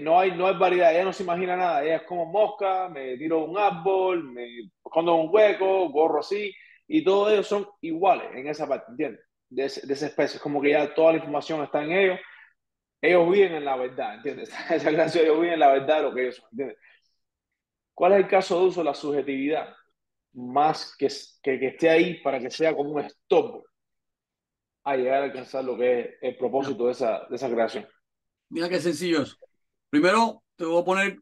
Speaker 1: No hay variedad, ella no se imagina nada, ella es como mosca, me tiro un árbol, me escondo en un hueco, corro así, y todos ellos son iguales en esa parte, ¿entiendes? De esa especie, es como que ya toda la información está en ellos viven en la verdad, ¿entiendes? Esa creación, ellos viven en la verdad de lo que ellos son, ¿entiendes? ¿Cuál es el caso de uso de la subjetividad? Más que esté ahí para que sea como un estorbo a llegar a alcanzar lo que es el
Speaker 2: Mira,
Speaker 1: propósito de esa creación.
Speaker 2: mira qué sencillo es. Primero, te voy a poner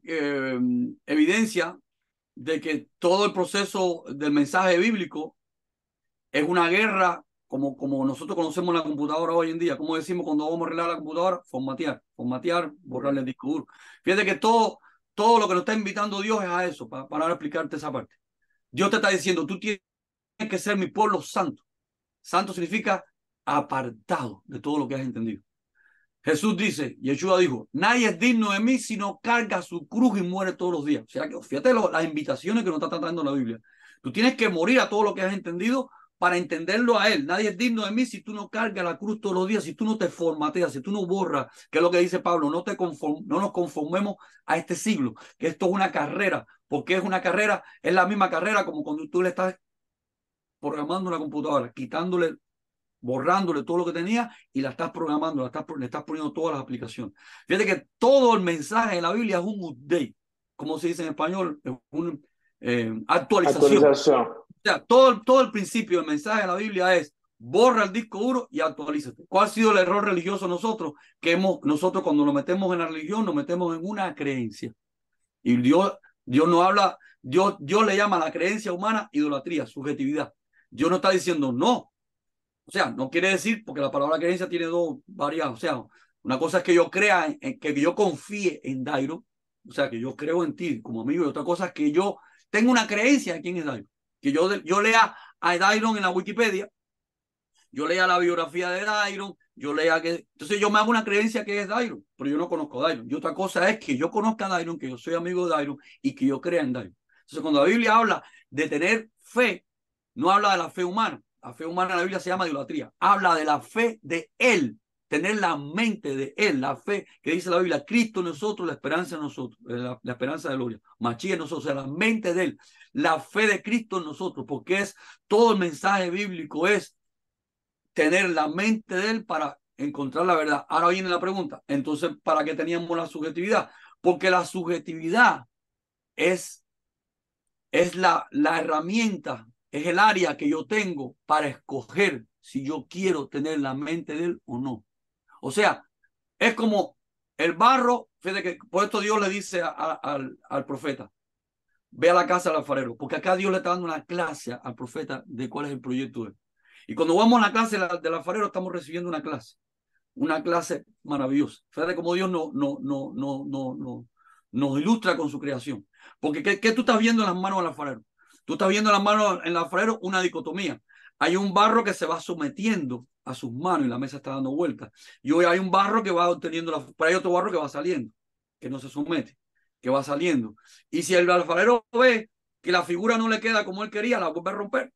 Speaker 2: evidencia de que todo el proceso del mensaje bíblico es una guerra como nosotros conocemos la computadora hoy en día. ¿Cómo decimos cuando vamos a arreglar la computadora? Formatear, borrarle el disco duro. Fíjate que todo lo que nos está invitando Dios es a eso, para explicarte esa parte. Dios te está diciendo, tú tienes que ser mi pueblo santo. Santo significa apartado de todo lo que has entendido. Jesús dice, Yeshua dijo, nadie es digno de mí si no carga su cruz y muere todos los días. O sea, que fíjate las invitaciones que nos está tratando la Biblia. Tú tienes que morir a todo lo que has entendido para entenderlo a Él. Nadie es digno de mí si tú no cargas la cruz todos los días, si tú no te formateas, si tú no borras, que es lo que dice Pablo, no nos conformemos a este siglo, que esto es una carrera. Porque es una carrera, es la misma carrera como cuando tú le estás programando una computadora, quitándole, borrándole todo lo que tenía y la estás programando, le estás poniendo todas las aplicaciones. Fíjate que todo el mensaje de la Biblia es un update, como se dice en español, es una actualización.
Speaker 1: Actualización.
Speaker 2: O sea, todo el principio del mensaje de la Biblia es borra el disco duro y actualízate. ¿Cuál ha sido el error religioso nosotros? Nosotros cuando nos metemos en la religión nos metemos en una creencia. Y Dios no habla, Dios le llama a la creencia humana idolatría, subjetividad. Dios no está diciendo no. O sea, no quiere decir, porque la palabra creencia tiene dos varias. O sea, una cosa es que yo crea, que yo confíe en Dairo, o sea, que yo creo en ti como amigo, y otra cosa es que yo tengo una creencia de quién es Dairo. Que yo lea a Dairon en la Wikipedia, yo lea la biografía de Dairon, yo lea que. Entonces yo me hago una creencia que es Dairon, pero yo no conozco a Dairon. Y otra cosa es que yo conozca a Dairon, que yo soy amigo de Dairon y que yo crea en Dairon. Entonces cuando la Biblia habla de tener fe, no habla de la fe humana. La fe humana en la Biblia se llama idolatría. Habla de la fe de Él, tener la mente de Él, la fe que dice la Biblia, Cristo en nosotros, la esperanza en nosotros, la esperanza de gloria, Machía en nosotros, o sea, la mente de Él, la fe de Cristo en nosotros, porque es todo el mensaje bíblico es tener la mente de Él para encontrar la verdad. Ahora viene la pregunta, entonces, ¿para qué teníamos la subjetividad? Porque la subjetividad es la herramienta, es el área que yo tengo para escoger si yo quiero tener la mente de Él o no. O sea, es como el barro, fíjate que por esto Dios le dice al profeta, ve a la casa del alfarero, porque acá Dios le está dando una clase al profeta de cuál es el proyecto de Él. Y cuando vamos a la clase del alfarero, estamos recibiendo una clase maravillosa. Fíjate cómo Dios nos ilustra con su creación. Porque ¿qué tú estás viendo en las manos del alfarero? Tú estás viendo en las manos del alfarero una dicotomía. Hay un barro que se va sometiendo a sus manos y la mesa está dando vueltas. Y hoy hay un barro que va obteniendo, pero hay otro barro que va saliendo, que no se somete, que va saliendo. Y si el alfarero ve que la figura no le queda como él quería, la vuelve a romper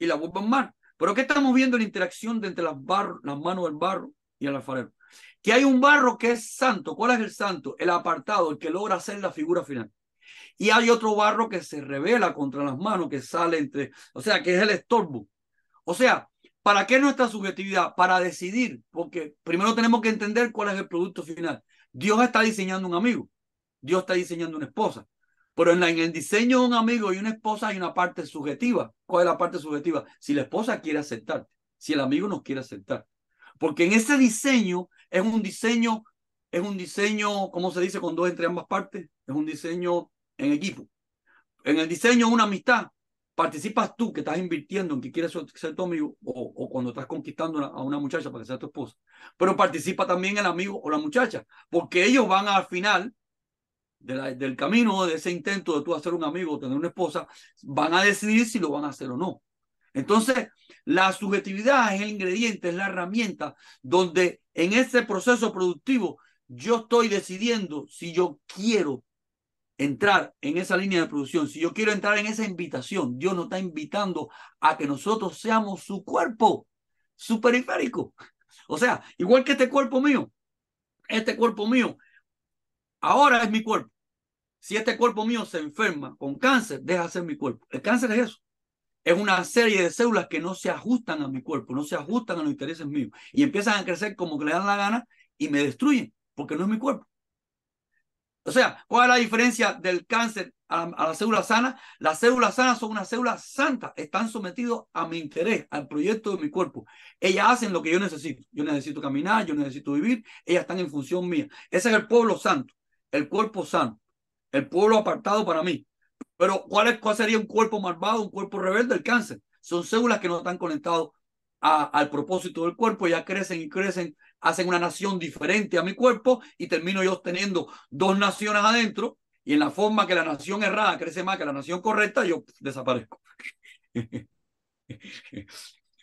Speaker 2: y la vuelve a armar. Pero ¿qué estamos viendo en la interacción de entre las manos del barro y el alfarero? Que hay un barro que es santo. ¿Cuál es el santo? El apartado, el que logra hacer la figura final. Y hay otro barro que se revela contra las manos, que sale entre, o sea, que es el estorbo. O sea, ¿para qué nuestra subjetividad? Para decidir, porque primero tenemos que entender cuál es el producto final. Dios está diseñando un amigo, Dios está diseñando una esposa, pero en el diseño de un amigo y una esposa hay una parte subjetiva. ¿Cuál es la parte subjetiva? Si la esposa quiere aceptar, si el amigo nos quiere aceptar. Porque en ese diseño es un diseño, ¿cómo se dice cuando es entre ambas partes? Es un diseño en equipo. En el diseño de una amistad, participas tú que estás invirtiendo en que quieres ser tu amigo o cuando estás conquistando a una muchacha para que sea tu esposa. Pero participa también el amigo o la muchacha, porque ellos van al final del camino, de ese intento de tú hacer un amigo o tener una esposa, van a decidir si lo van a hacer o no. Entonces, la subjetividad es el ingrediente, es la herramienta donde en ese proceso productivo yo estoy decidiendo si yo quiero entrar en esa línea de producción, si yo quiero entrar en esa invitación. Dios nos está invitando a que nosotros seamos su cuerpo, su periférico. O sea, igual que este cuerpo mío, ahora es mi cuerpo. Si este cuerpo mío se enferma con cáncer, deja de ser mi cuerpo. El cáncer es eso. Es una serie de células que no se ajustan a mi cuerpo, no se ajustan a los intereses míos y empiezan a crecer como que le dan la gana y me destruyen porque no es mi cuerpo. O sea, ¿cuál es la diferencia del cáncer a la célula sana? Las células sanas son unas células santas, están sometidas a mi interés, al proyecto de mi cuerpo. Ellas hacen lo que yo necesito. Yo necesito caminar, yo necesito vivir, ellas están en función mía. Ese es el pueblo santo, el cuerpo sano, el pueblo apartado para mí. Pero ¿cuál sería un cuerpo malvado, un cuerpo rebelde? El cáncer. Son células que no están conectadas al propósito del cuerpo, ya crecen y crecen, hacen una nación diferente a mi cuerpo y termino yo teniendo dos naciones adentro y en la forma que la nación errada crece más que la nación correcta, yo desaparezco.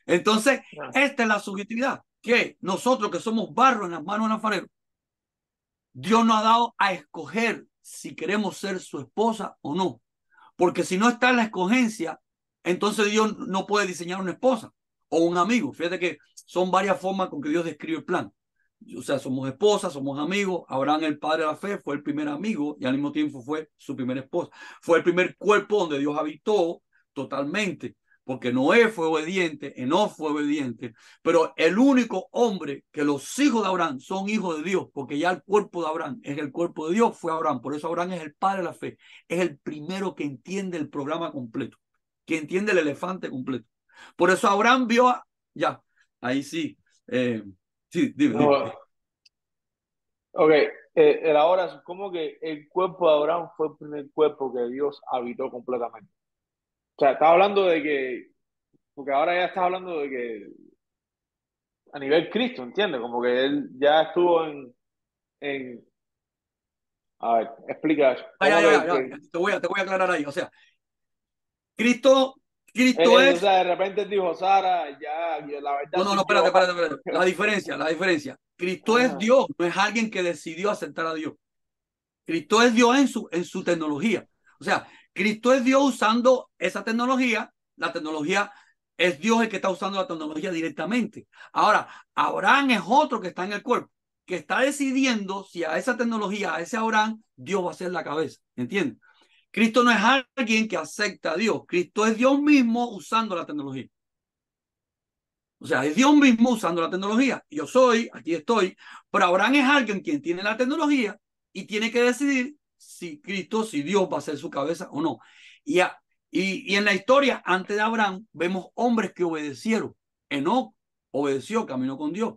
Speaker 2: Entonces, esta es la subjetividad, que nosotros que somos barro en las manos del alfarero, Dios nos ha dado a escoger si queremos ser su esposa o no. Porque si no está en la escogencia, entonces Dios no puede diseñar una esposa o un amigo. Fíjate que son varias formas con que Dios describe el plan. O sea, somos esposas, somos amigos. Abraham, el padre de la fe, fue el primer amigo y al mismo tiempo fue su primera esposa. Fue el primer cuerpo donde Dios habitó totalmente, porque Noé fue obediente, Enoc fue obediente, pero el único hombre que los hijos de Abraham son hijos de Dios, porque ya el cuerpo de Abraham es el cuerpo de Dios, fue Abraham. Por eso Abraham es el padre de la fe, es el primero que entiende el programa completo, que entiende el elefante completo. Por eso Abraham vio, ya, ahí sí, sí, dime.
Speaker 1: No, ok, el ahora, ¿cómo que el cuerpo de Abraham fue el primer cuerpo que Dios habitó completamente? O sea, estás hablando de que, porque ahora ya estás hablando de que a nivel Cristo, ¿entiendes? Como que él ya estuvo en a ver, explica eso.
Speaker 2: Ya,
Speaker 1: ¿Cómo
Speaker 2: ya, ya, ya,
Speaker 1: que
Speaker 2: te voy a aclarar ahí. O sea, Cristo, Cristo
Speaker 1: o
Speaker 2: es.
Speaker 1: sea, de repente dijo Sara, ya, la
Speaker 2: No,
Speaker 1: verdad
Speaker 2: no, no,
Speaker 1: soy
Speaker 2: espérate,
Speaker 1: yo.
Speaker 2: espérate, espérate. La diferencia, la diferencia. Cristo es
Speaker 1: Ajá.
Speaker 2: Dios, no es alguien que decidió aceptar a Dios. Cristo es Dios en su tecnología. O sea, Cristo es Dios usando esa tecnología. La tecnología es Dios el que está usando la tecnología directamente. Ahora, Abraham es otro que está en el cuerpo, que está decidiendo si a esa tecnología, a ese Abraham, Dios va a ser la cabeza. ¿Entiendes? Cristo no es alguien que acepta a Dios. Cristo es Dios mismo usando la tecnología. O sea, es Dios mismo usando la tecnología. Yo soy, aquí estoy, pero Abraham es alguien quien tiene la tecnología y tiene que decidir si Cristo, si Dios va a ser su cabeza o no. Y, y en la historia, antes de Abraham, vemos hombres que obedecieron. Enoc obedeció, caminó con Dios.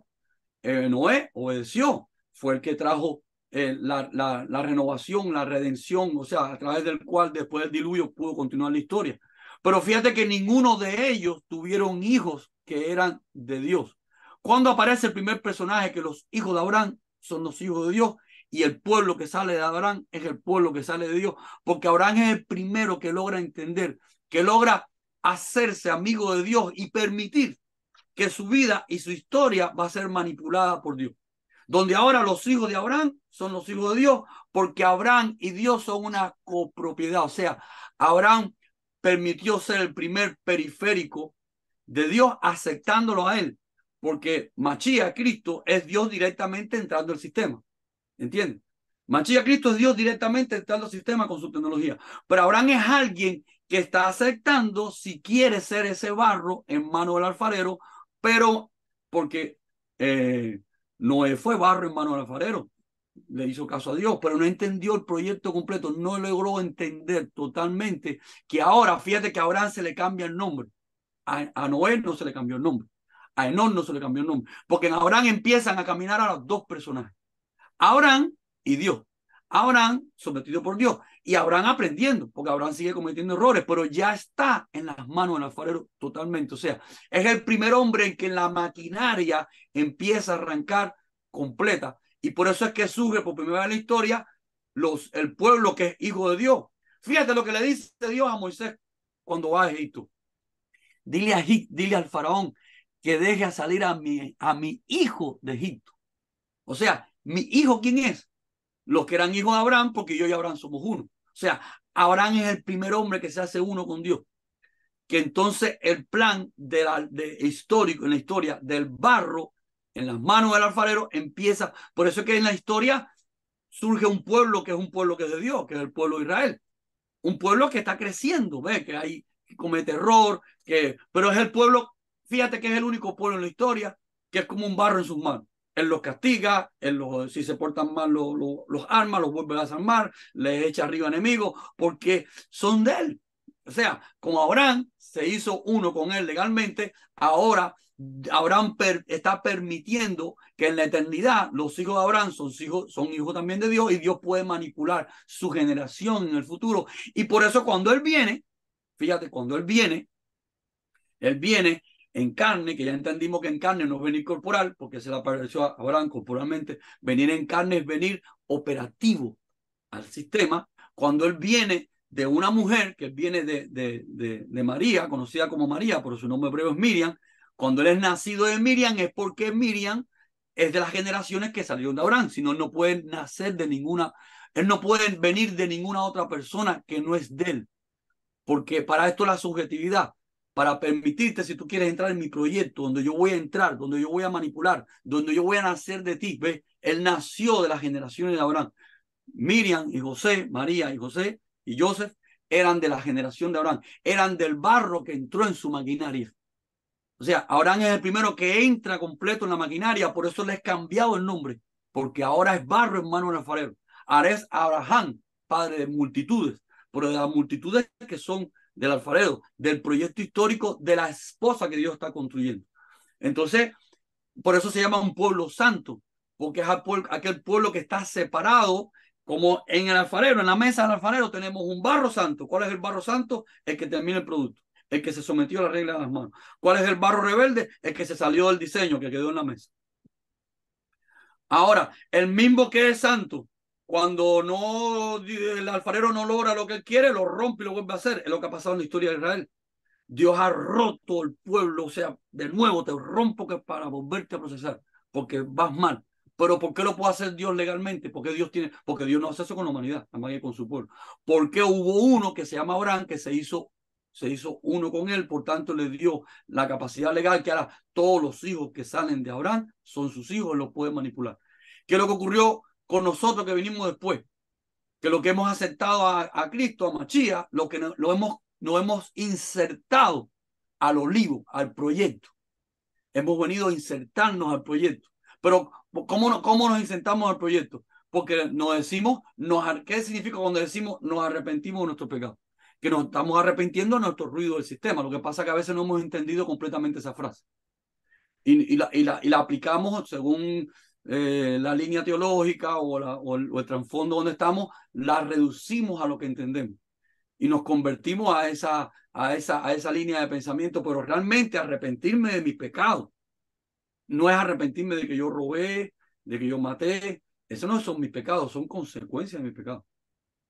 Speaker 2: Noé obedeció, fue el que trajo la renovación, la redención, o sea, a través del cual después del diluvio pudo continuar la historia. Pero fíjate que ninguno de ellos tuvieron hijos que eran de Dios. Cuando aparece el primer personaje que los hijos de Abraham son los hijos de Dios y el pueblo que sale de Abraham es el pueblo que sale de Dios, porque Abraham es el primero que logra entender, que logra hacerse amigo de Dios y permitir que su vida y su historia va a ser manipulada por Dios. Donde ahora los hijos de Abraham son los hijos de Dios, porque Abraham y Dios son una copropiedad. O sea, Abraham permitió ser el primer periférico de Dios aceptándolo a él, porque Machía, Cristo, es Dios directamente entrando al sistema. ¿Entiendes? Machía, Cristo es Dios directamente entrando al sistema con su tecnología. Pero Abraham es alguien que está aceptando si quiere ser ese barro en mano del alfarero, pero porque Noé fue barro en mano del alfarero, le hizo caso a Dios, pero no entendió el proyecto completo, no logró entender totalmente que ahora, fíjate que a Abraham se le cambia el nombre, a Noé no se le cambió el nombre, a Enoc no se le cambió el nombre, porque en Abraham empiezan a caminar a los dos personajes, Abraham y Dios. Abraham sometido por Dios y Abraham aprendiendo, porque Abraham sigue cometiendo errores, pero ya está en las manos del alfarero totalmente. O sea, es el primer hombre en que la maquinaria empieza a arrancar completa. Y por eso es que surge por primera vez en la historia el pueblo que es hijo de Dios. Fíjate lo que le dice Dios a Moisés cuando va a Egipto. Dile al faraón que deje a salir a mi hijo de Egipto. O sea, mi hijo, ¿quién es? Los que eran hijos de Abraham, porque yo y Abraham somos uno. O sea, Abraham es el primer hombre que se hace uno con Dios. Que entonces el plan histórico, en la historia del barro, en las manos del alfarero, empieza. Por eso es que en la historia surge un pueblo que es un pueblo que es de Dios, que es el pueblo de Israel. Un pueblo que está creciendo, ¿ves? Que hay, que comete error, pero es el pueblo, fíjate que es el único pueblo en la historia que es como un barro en sus manos. Él los castiga, si se portan mal los arma, los vuelve a desarmar, les echa arriba enemigos, porque son de él. O sea, como Abraham se hizo uno con él legalmente, ahora Abraham está permitiendo que en la eternidad los hijos de Abraham son hijos también de Dios y Dios puede manipular su generación en el futuro. Y por eso cuando Él viene, fíjate, cuando Él viene en carne, que ya entendimos que en carne no es venir corporal, porque se le apareció a Abraham corporalmente, venir en carne es venir operativo al sistema. Cuando Él viene de una mujer, que viene de María, conocida como María, pero su nombre hebreo es Miriam, cuando Él es nacido de Miriam es porque Miriam es de las generaciones que salieron de Abraham, si no, no puede nacer de ninguna, Él no puede venir de ninguna otra persona que no es de Él, porque para esto la subjetividad. para permitirte, si tú quieres entrar en mi proyecto, donde yo voy a entrar, donde yo voy a manipular, donde yo voy a nacer de ti. ¿Ves? Él nació de las generaciones de Abraham. Miriam y José, María y José y Joseph eran de la generación de Abraham, eran del barro que entró en su maquinaria. O sea, Abraham es el primero que entra completo en la maquinaria, por eso le es cambiado el nombre, porque ahora es barro en mano del alfarero. Ahora es Abraham, padre de multitudes, pero de las multitudes que son del alfarero, del proyecto histórico de la esposa que Dios está construyendo. Entonces, por eso se llama un pueblo santo, porque es aquel pueblo que está separado, como en el alfarero, en la mesa del alfarero tenemos un barro santo. ¿Cuál es el barro santo? El que termina el producto, el que se sometió a la regla de las manos. ¿Cuál es el barro rebelde? El que se salió del diseño, que quedó en la mesa. Ahora, el mismo que es santo, cuando no, el alfarero no logra lo que él quiere, lo rompe y lo vuelve a hacer. Es lo que ha pasado en la historia de Israel. Dios ha roto el pueblo, o sea, de nuevo te rompo que para volverte a procesar, porque vas mal. Pero ¿por qué lo puede hacer Dios legalmente? Porque Dios no hace eso con la humanidad, nada más que con su pueblo. Porque hubo uno que se llama Abraham, que se hizo uno con él, por tanto le dio la capacidad legal que ahora todos los hijos que salen de Abraham son sus hijos, los pueden manipular. ¿Qué es lo que ocurrió con nosotros que vinimos después? Que lo que hemos aceptado a Cristo, a Machía, lo que nos hemos insertado al olivo, al proyecto. Hemos venido a insertarnos al proyecto. Pero, ¿cómo nos insertamos al proyecto? Porque nos decimos, ¿qué significa cuando decimos nos arrepentimos de nuestros pecados? Que nos estamos arrepintiendo de nuestro ruido del sistema. Lo que pasa es que a veces no hemos entendido completamente esa frase. Y la aplicamos según la línea teológica o el trasfondo donde estamos, la reducimos a lo que entendemos y nos convertimos a esa línea de pensamiento, pero realmente arrepentirme de mis pecados no es arrepentirme de que yo robé, de que yo maté. Esos no son mis pecados, son consecuencias de mis pecados.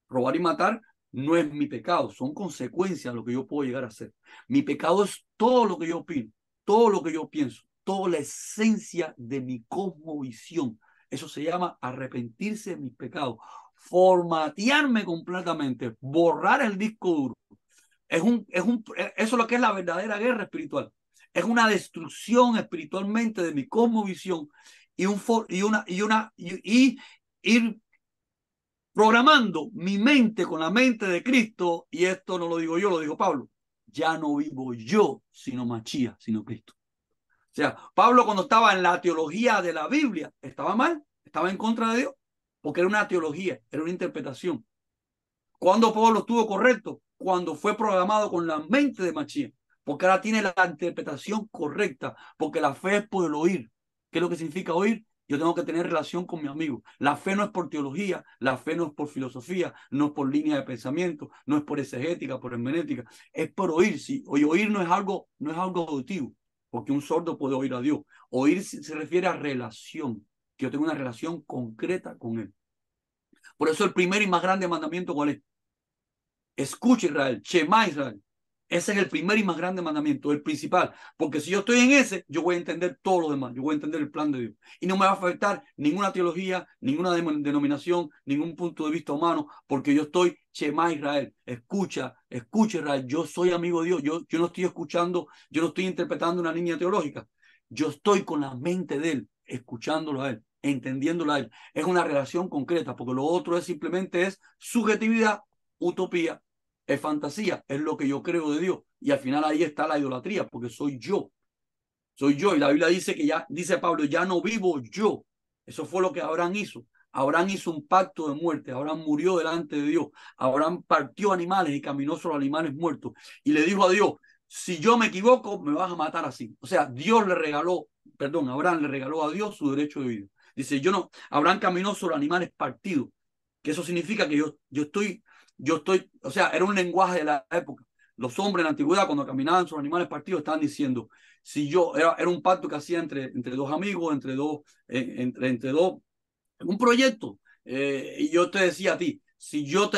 Speaker 2: Robar y matar no es mi pecado, son consecuencias de lo que yo puedo llegar a hacer. Mi pecado es todo lo que yo opino, todo lo que yo pienso, toda la esencia de mi cosmovisión. Eso se llama arrepentirse de mis pecados, formatearme completamente, borrar el disco duro. Eso es lo que es la verdadera guerra espiritual. Es una destrucción espiritualmente de mi cosmovisión y ir programando mi mente con la mente de Cristo, y esto no lo digo yo, lo dijo Pablo. Ya no vivo yo, sino Machía, sino Cristo. O sea, Pablo cuando estaba en la teología de la Biblia, estaba mal, estaba en contra de Dios, porque era una teología, era una interpretación. ¿Cuándo Pablo estuvo correcto? Cuando fue programado con la mente de Machía, porque ahora tiene la interpretación correcta, porque la fe es por el oír. ¿Qué es lo que significa oír? Yo tengo que tener relación con mi amigo. La fe no es por teología, la fe no es por filosofía, no es por línea de pensamiento, no es por exegética, por hermenéutica, es por oír. Sí, oír no es algo auditivo, porque un sordo puede oír a Dios. Oír se refiere a relación, que yo tengo una relación concreta con Él. Por eso el primer y más grande mandamiento, ¿cuál es? Escucha Israel, Shema Israel. Ese es el primer y más grande mandamiento, el principal. Porque si yo estoy en ese, yo voy a entender todo lo demás. Yo voy a entender el plan de Dios. Y no me va a afectar ninguna teología, ninguna denominación, ningún punto de vista humano, porque yo estoy Shema Israel. Escucha Israel. Yo soy amigo de Dios. Yo no estoy escuchando, yo no estoy interpretando una línea teológica. Yo estoy con la mente de Él, escuchándolo a Él, entendiéndolo a Él. Es una relación concreta, porque lo otro simplemente es subjetividad, utopía, es fantasía, es lo que yo creo de Dios. Y al final ahí está la idolatría, porque soy yo. Soy yo. Y la Biblia dice que ya, dice Pablo, ya no vivo yo. Eso fue lo que Abraham hizo. Abraham hizo un pacto de muerte. Abraham murió delante de Dios. Abraham partió animales y caminó sobre animales muertos. Y le dijo a Dios, si yo me equivoco, me vas a matar así. O sea, Abraham le regaló a Dios su derecho de vida. Dice, Abraham caminó sobre animales partidos. Que eso significa que yo estoy, o sea, era un lenguaje de la época. Los hombres en la antigüedad, cuando caminaban sobre animales partidos, estaban diciendo, si yo, era un pacto que hacía entre dos amigos, entre dos, un proyecto. Y yo te decía a ti, si o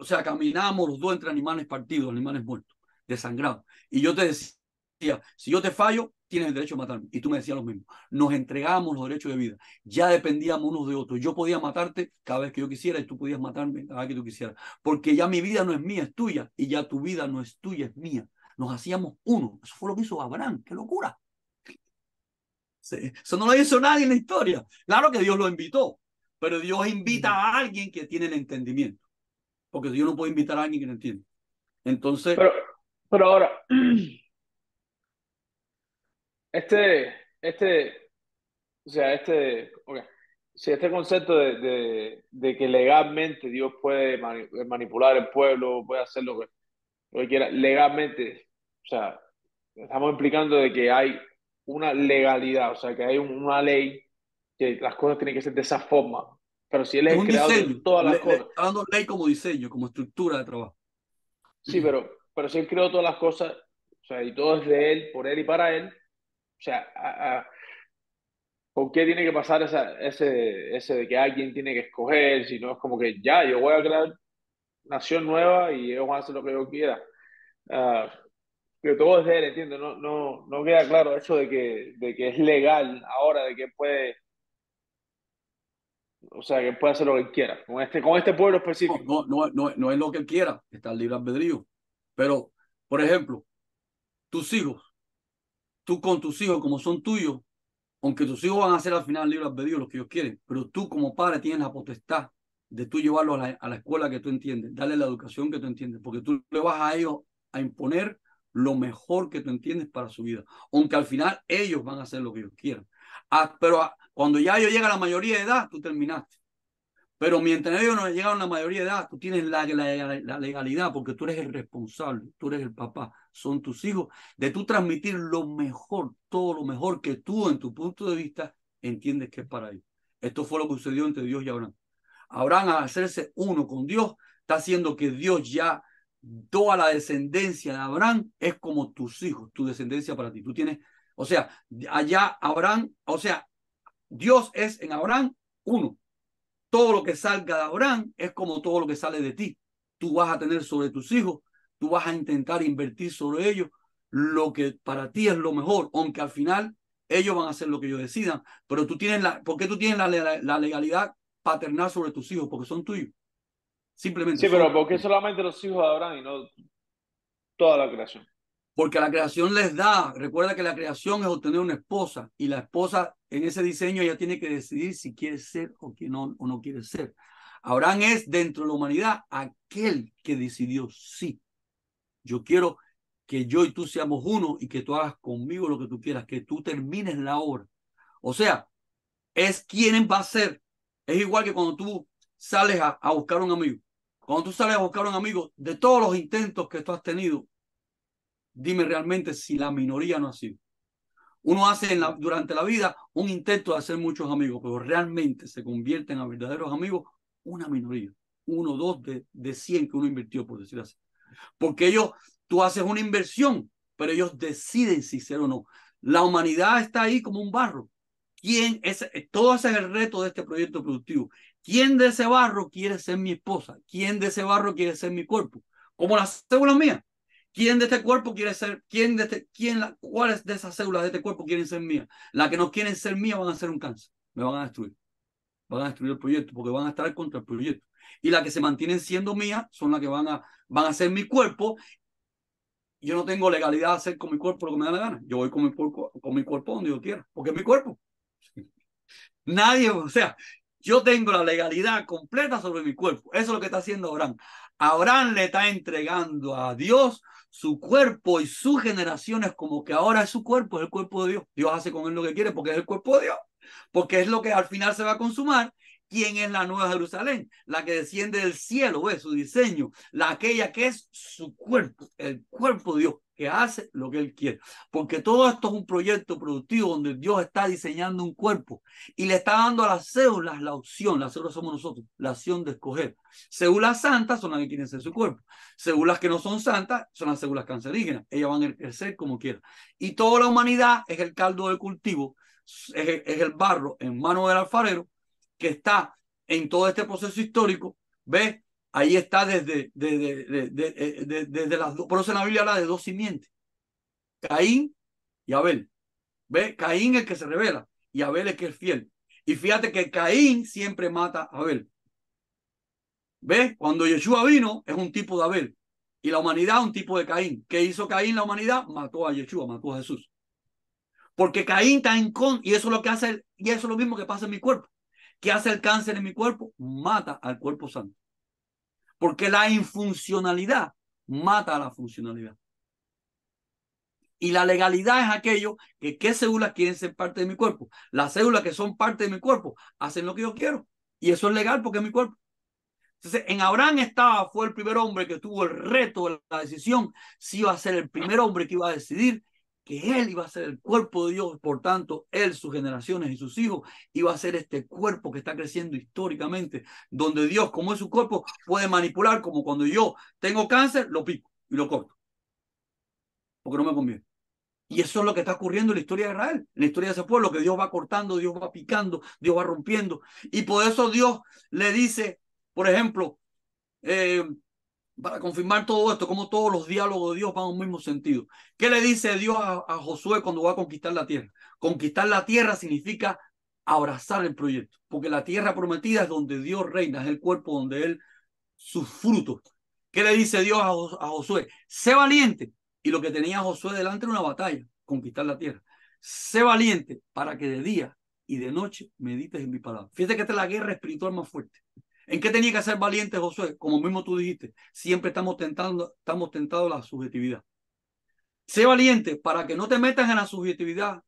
Speaker 2: sea, caminábamos los dos entre animales partidos, animales muertos, desangrados. Y yo te decía, si yo te fallo, tienes el derecho a matarme. Y tú me decías lo mismo. Nos entregábamos los derechos de vida. Ya dependíamos unos de otros. Yo podía matarte cada vez que yo quisiera y tú podías matarme cada vez que tú quisieras. Porque ya mi vida no es mía, es tuya. Y ya tu vida no es tuya, es mía. nos hacíamos uno. Eso fue lo que hizo Abraham. ¡Qué locura! Sí, eso no lo hizo nadie en la historia. Claro que Dios lo invitó, pero Dios invita a alguien que tiene el entendimiento, porque Dios no puede invitar a alguien que no entiende. Entonces,
Speaker 1: Pero, pero ahora, este, este, o sea, ok, si este concepto de que legalmente Dios puede manipular el pueblo, puede hacer lo que quiera, legalmente, o sea, estamos implicando de que hay una legalidad, o sea, que hay una ley que las cosas tienen que ser de esa forma. Pero si Él es
Speaker 2: es
Speaker 1: el
Speaker 2: un
Speaker 1: creador de
Speaker 2: diseño.
Speaker 1: todas las
Speaker 2: Le
Speaker 1: cosas,
Speaker 2: está dando ley como diseño, como estructura de trabajo.
Speaker 1: sí, pero si Él creó todas las cosas, o sea, y todo es de Él, por Él y para Él, o sea, ¿por qué tiene que pasar ese de que alguien tiene que escoger? Si no es como que ya, yo voy a crear nación nueva y ellos van a hacer lo que yo quiera. Ah, que todo es de él, entiendo. No queda claro eso de que es legal ahora, de que puede, o sea, que puede hacer lo que quiera con este pueblo
Speaker 2: No,
Speaker 1: específico.
Speaker 2: no es lo que él quiera, está el libre albedrío. Pero, por ejemplo, tus hijos, tú con tus hijos, como son tuyos, aunque tus hijos van a ser al final libre albedrío los que ellos quieren, pero tú como padre tienes la potestad de tú llevarlos a la escuela que tú entiendes, darle la educación que tú entiendes, porque tú le vas a ellos a imponer lo mejor que tú entiendes para su vida, aunque al final ellos van a hacer lo que ellos quieran. Pero cuando ya ellos llegan a la mayoría de edad, tú terminaste. Pero mientras ellos no llegaron a la mayoría de edad, tú tienes la legalidad porque tú eres el responsable, tú eres el papá, son tus hijos, de tú transmitir lo mejor, todo lo mejor que tú en tu punto de vista entiendes que es para ellos. Esto fue lo que sucedió entre Dios y Abraham. Abraham, al hacerse uno con Dios, está haciendo que Dios ya, toda la descendencia de Abraham es como tus hijos, tu descendencia para ti. Tú tienes, o sea, allá Abraham, o sea, Dios es en Abraham uno. Todo lo que salga de Abraham es como todo lo que sale de ti. Tú vas a tener sobre tus hijos, tú vas a intentar invertir sobre ellos lo que para ti es lo mejor, aunque al final ellos van a hacer lo que ellos decidan, pero tú tienes ¿por qué tú tienes la legalidad paternal sobre tus hijos? Porque son tuyos, simplemente
Speaker 1: Sí, pero
Speaker 2: son
Speaker 1: ¿por qué
Speaker 2: tuyos.
Speaker 1: solamente los hijos de Abraham y no toda la creación?
Speaker 2: Porque la creación les da, recuerda que la creación es obtener una esposa y la esposa en ese diseño ya tiene que decidir si quiere ser o no quiere ser. Abraham es dentro de la humanidad aquel que decidió sí. Yo quiero que yo y tú seamos uno y que tú hagas conmigo lo que tú quieras, que tú termines la obra. O sea, es quien va a ser. Es igual que cuando tú sales a buscar un amigo. Cuando tú sales a buscar un amigo, de todos los intentos que tú has tenido, dime realmente si la minoría no ha sido. Uno hace durante la vida un intento de hacer muchos amigos, pero realmente se convierten a verdaderos amigos una minoría. Uno, dos de 100 que uno invirtió, por decir así. Porque tú haces una inversión, pero ellos deciden si ser o no. La humanidad está ahí como un barro. Todo ese es el reto de este proyecto productivo. ¿Quién de ese barro quiere ser mi esposa? ¿Quién de ese barro quiere ser mi cuerpo? Como las células mías. ¿Quién de este cuerpo quiere ser? ¿Cuáles de esas células de este cuerpo quieren ser mías? Las que no quieren ser mías van a ser un cáncer. Me van a destruir. Van a destruir el proyecto porque van a estar contra el proyecto. Y las que se mantienen siendo mías son las que van a ser mi cuerpo. Yo no tengo legalidad de hacer con mi cuerpo lo que me da la gana. Yo voy con mi cuerpo donde yo quiera, porque es mi cuerpo. Nadie, o sea, yo tengo la legalidad completa sobre mi cuerpo. Eso es lo que está haciendo Abraham. Abraham le está entregando a Dios su cuerpo y sus generaciones como que ahora es su cuerpo, es el cuerpo de Dios. Dios hace con él lo que quiere porque es el cuerpo de Dios, porque es lo que al final se va a consumar. ¿Quién es la nueva Jerusalén? La que desciende del cielo, ¿ves? Su diseño, aquella que es su cuerpo, el cuerpo de Dios, que hace lo que él quiere. Porque todo esto es un proyecto productivo donde Dios está diseñando un cuerpo y le está dando a las células la opción. Las células somos nosotros, la opción de escoger. Células santas son las que quieren ser su cuerpo. Células que no son santas son las células cancerígenas. Ellas van a crecer como quieran. Y toda la humanidad es el caldo de cultivo, es el barro en manos del alfarero que está en todo este proceso histórico. ¿Ves? Ahí está desde las dos. Por eso en la Biblia habla de dos simientes: Caín y Abel. ¿Ves? Caín es el que se revela y Abel es el que es fiel. Y fíjate que Caín siempre mata a Abel. ¿Ves? Cuando Yeshua vino, es un tipo de Abel. Y la humanidad, un tipo de Caín. ¿Qué hizo Caín? La humanidad mató a Yeshua, mató a Jesús. Porque Caín está en contra, y eso es lo que hace, y eso es lo mismo que pasa en mi cuerpo. ¿Qué hace el cáncer en mi cuerpo? Mata al cuerpo santo. Porque la infuncionalidad mata a la funcionalidad. Y la legalidad es aquello que qué células quieren ser parte de mi cuerpo. Las células que son parte de mi cuerpo hacen lo que yo quiero. Y eso es legal porque es mi cuerpo. Entonces, en Abraham fue el primer hombre que tuvo el reto de la decisión si iba a ser el primer hombre que iba a decidir que él iba a ser el cuerpo de Dios. Por tanto, él, sus generaciones y sus hijos iba a ser este cuerpo que está creciendo históricamente, donde Dios, como es su cuerpo, puede manipular, como cuando yo tengo cáncer, lo pico y lo corto, porque no me conviene. Y eso es lo que está ocurriendo en la historia de Israel, en la historia de ese pueblo, que Dios va cortando, Dios va picando, Dios va rompiendo. Y por eso Dios le dice, por ejemplo, para confirmar todo esto, como todos los diálogos de Dios van en un mismo sentido. ¿Qué le dice Dios a Josué cuando va a conquistar la tierra? Conquistar la tierra significa abrazar el proyecto, porque la tierra prometida es donde Dios reina, es el cuerpo donde Él, sus frutos. ¿Qué le dice Dios a Josué? Sé valiente. Y lo que tenía Josué delante era una batalla, conquistar la tierra. Sé valiente para que de día y de noche medites en mi palabra. Fíjate que esta es la guerra espiritual más fuerte. ¿En qué tenía que ser valiente Josué? Como mismo tú dijiste, siempre estamos tentados a la subjetividad. Sé valiente para que no te metas en la subjetividad,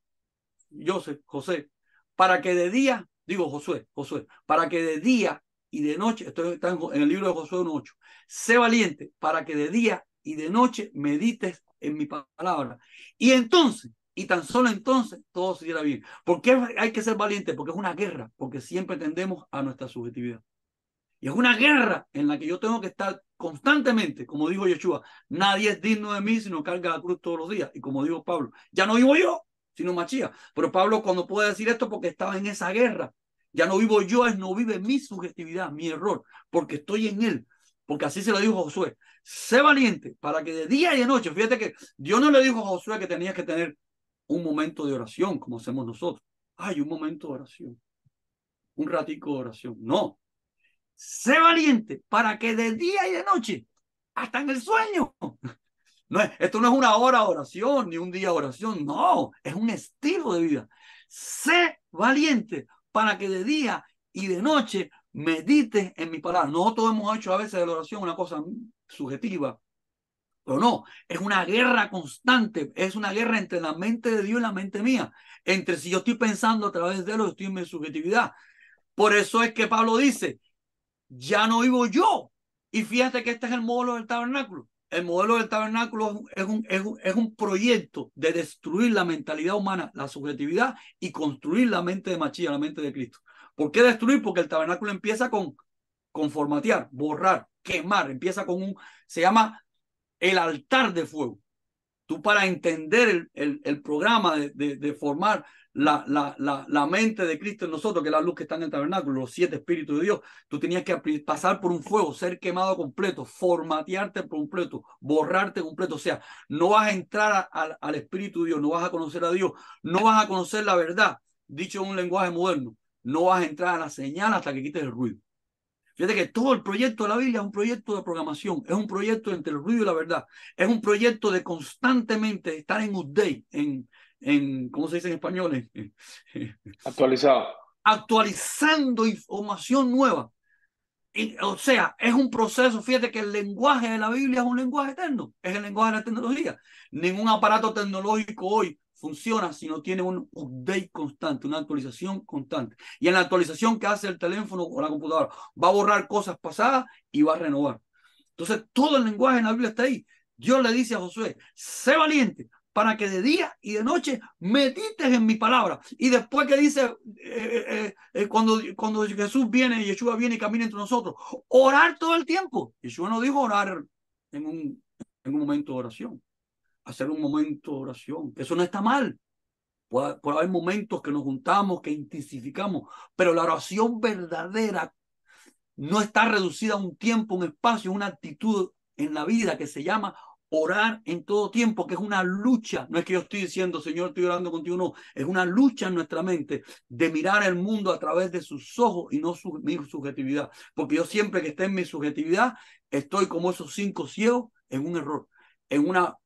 Speaker 2: José, para que de día, digo Josué, para que de día y de noche, esto está en el libro de Josué 1:8, sé valiente para que de día y de noche medites en mi palabra. Y entonces, y tan solo entonces, todo se irá bien. ¿Por qué hay que ser valiente? Porque es una guerra, porque siempre tendemos a nuestra subjetividad. Y es una guerra en la que yo tengo que estar constantemente, como dijo Yeshua, nadie es digno de mí si no carga la cruz todos los días. Y como dijo Pablo, ya no vivo yo, sino Machía. Pero Pablo cuando puede decir esto porque estaba en esa guerra, ya no vivo yo, es no vive mi subjetividad, mi error, porque estoy en él. Porque así se lo dijo Josué, sé valiente para que de día y de noche, fíjate que Dios no le dijo a Josué que tenía que tener un momento de oración como hacemos nosotros. Ay, un momento de oración, un ratico de oración. No, sé valiente para que de día y de noche, hasta en el sueño. No es, esto no es una hora de oración ni un día de oración, no, es un estilo de vida. Sé valiente para que de día y de noche medites en mi palabra. Nosotros hemos hecho a veces de la oración una cosa subjetiva, pero no, es una guerra constante, es una guerra entre la mente de Dios y la mente mía, entre si yo estoy pensando a través de él o estoy en mi subjetividad. Por eso es que Pablo dice, ya no vivo yo. Y fíjate que este es el modelo del tabernáculo. El modelo del tabernáculo es un proyecto de destruir la mentalidad humana, la subjetividad y construir la mente de Machía, la mente de Cristo. ¿Por qué destruir? Porque el tabernáculo empieza con formatear, borrar, quemar. Empieza con se llama el altar de fuego. Tú para entender el programa de formar la mente de Cristo en nosotros, que es la luz que está en el tabernáculo, los 7 espíritus de Dios, tú tenías que pasar por un fuego, ser quemado completo, formatearte completo, borrarte completo. O sea, no vas a entrar al Espíritu de Dios, no vas a conocer a Dios, no vas a conocer la verdad, dicho en un lenguaje moderno, no vas a entrar a la señal hasta que quites el ruido. Fíjate que todo el proyecto de la Biblia es un proyecto de programación, es un proyecto entre el ruido y la verdad, es un proyecto de constantemente estar en update, ¿cómo se dice en español?
Speaker 1: Actualizado.
Speaker 2: Actualizando información nueva. O sea, es un proceso, fíjate que el lenguaje de la Biblia es un lenguaje eterno, es el lenguaje de la tecnología. Ningún aparato tecnológico hoy funciona si no tiene un update constante, una actualización constante. Y en la actualización que hace el teléfono o la computadora, va a borrar cosas pasadas y va a renovar. Entonces, todo el lenguaje en la Biblia está ahí. Dios le dice a Josué, sé valiente para que de día y de noche medites en mi palabra. Y después que dice, cuando Jesús viene, Yeshua viene y camina entre nosotros, orar todo el tiempo. Yeshua no dijo orar en un momento de oración, hacer un momento de oración. Eso no está mal. Puede haber momentos que nos juntamos, que intensificamos, pero la oración verdadera no está reducida a un tiempo, un espacio, una actitud en la vida que se llama orar en todo tiempo, que es una lucha. No es que yo estoy diciendo, Señor, estoy orando contigo, no. Es una lucha en nuestra mente de mirar el mundo a través de sus ojos y no mi subjetividad. Porque yo siempre que esté en mi subjetividad, estoy como esos 5 ciegos en un error, en una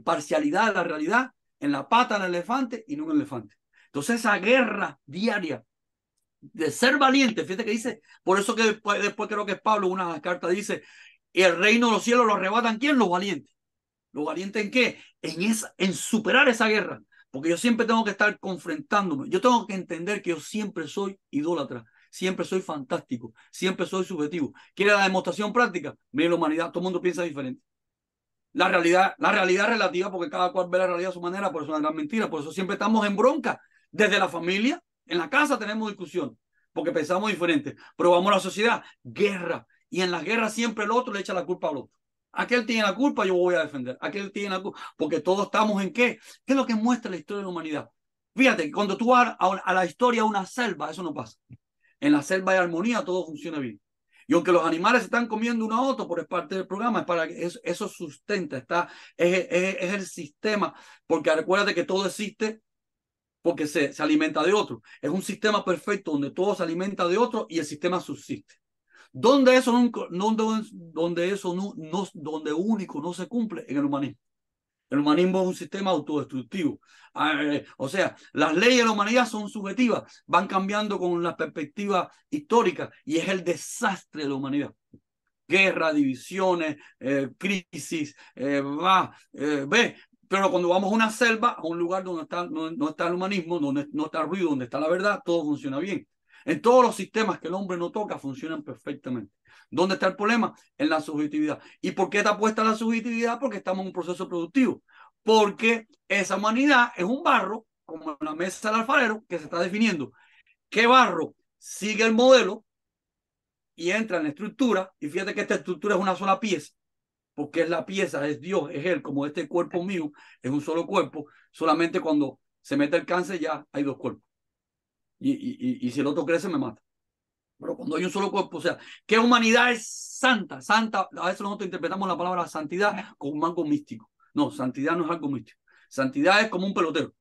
Speaker 2: parcialidad de la realidad, en la pata del elefante y no en el elefante. Entonces esa guerra diaria de ser valiente, fíjate que dice, por eso que después creo que Pablo una carta dice, el reino de los cielos lo arrebatan, ¿quién? Los valientes. ¿Los valientes en qué? En superar esa guerra. Porque yo siempre tengo que estar confrontándome. Yo tengo que entender que yo siempre soy idólatra, siempre soy fantástico, siempre soy subjetivo. ¿Quiere la demostración práctica? Mire la humanidad, todo el mundo piensa diferente. La realidad es relativa porque cada cual ve la realidad a su manera, por eso es una gran mentira. Por eso siempre estamos en bronca. Desde la familia, en la casa tenemos discusión, porque pensamos diferente. Pero vamos a la sociedad, guerra. Y en las guerras siempre el otro le echa la culpa al otro. Aquel tiene la culpa, yo voy a defender. Aquel tiene la culpa, porque todos estamos en qué. ¿Qué es lo que muestra la historia de la humanidad? Fíjate, cuando tú vas a la historia de una selva, eso no pasa. En la selva hay armonía, todo funciona bien. Y aunque los animales se están comiendo uno a otro, por parte del programa, es para que eso sustenta, es el sistema, porque recuérdate que todo existe porque se alimenta de otro. Es un sistema perfecto donde todo se alimenta de otro y el sistema subsiste. Donde eso, donde único no se cumple en el humanismo. El humanismo es un sistema autodestructivo. O sea, las leyes de la humanidad son subjetivas, van cambiando con la perspectiva histórica y es el desastre de la humanidad. Guerra, divisiones, crisis, ve. Pero cuando vamos a una selva, a un lugar donde no está el humanismo, donde no está el ruido, donde está la verdad, todo funciona bien. En todos los sistemas que el hombre no toca, funcionan perfectamente. ¿Dónde está el problema? En la subjetividad. ¿Y por qué está puesta la subjetividad? Porque estamos en un proceso productivo. Porque esa humanidad es un barro, como en la mesa del alfarero, que se está definiendo. ¿Qué barro sigue el modelo y entra en la estructura? Y fíjate que esta estructura es una sola pieza, porque es la pieza, es Dios, es Él, como este cuerpo mío es un solo cuerpo. Solamente cuando se mete el cáncer ya hay dos cuerpos. Y si el otro crece, me mata. Pero cuando hay un solo cuerpo, o sea, ¿qué humanidad es santa? Santa, a veces nosotros interpretamos la palabra santidad como algo místico. No, santidad no es algo místico. Santidad es como un pelotero.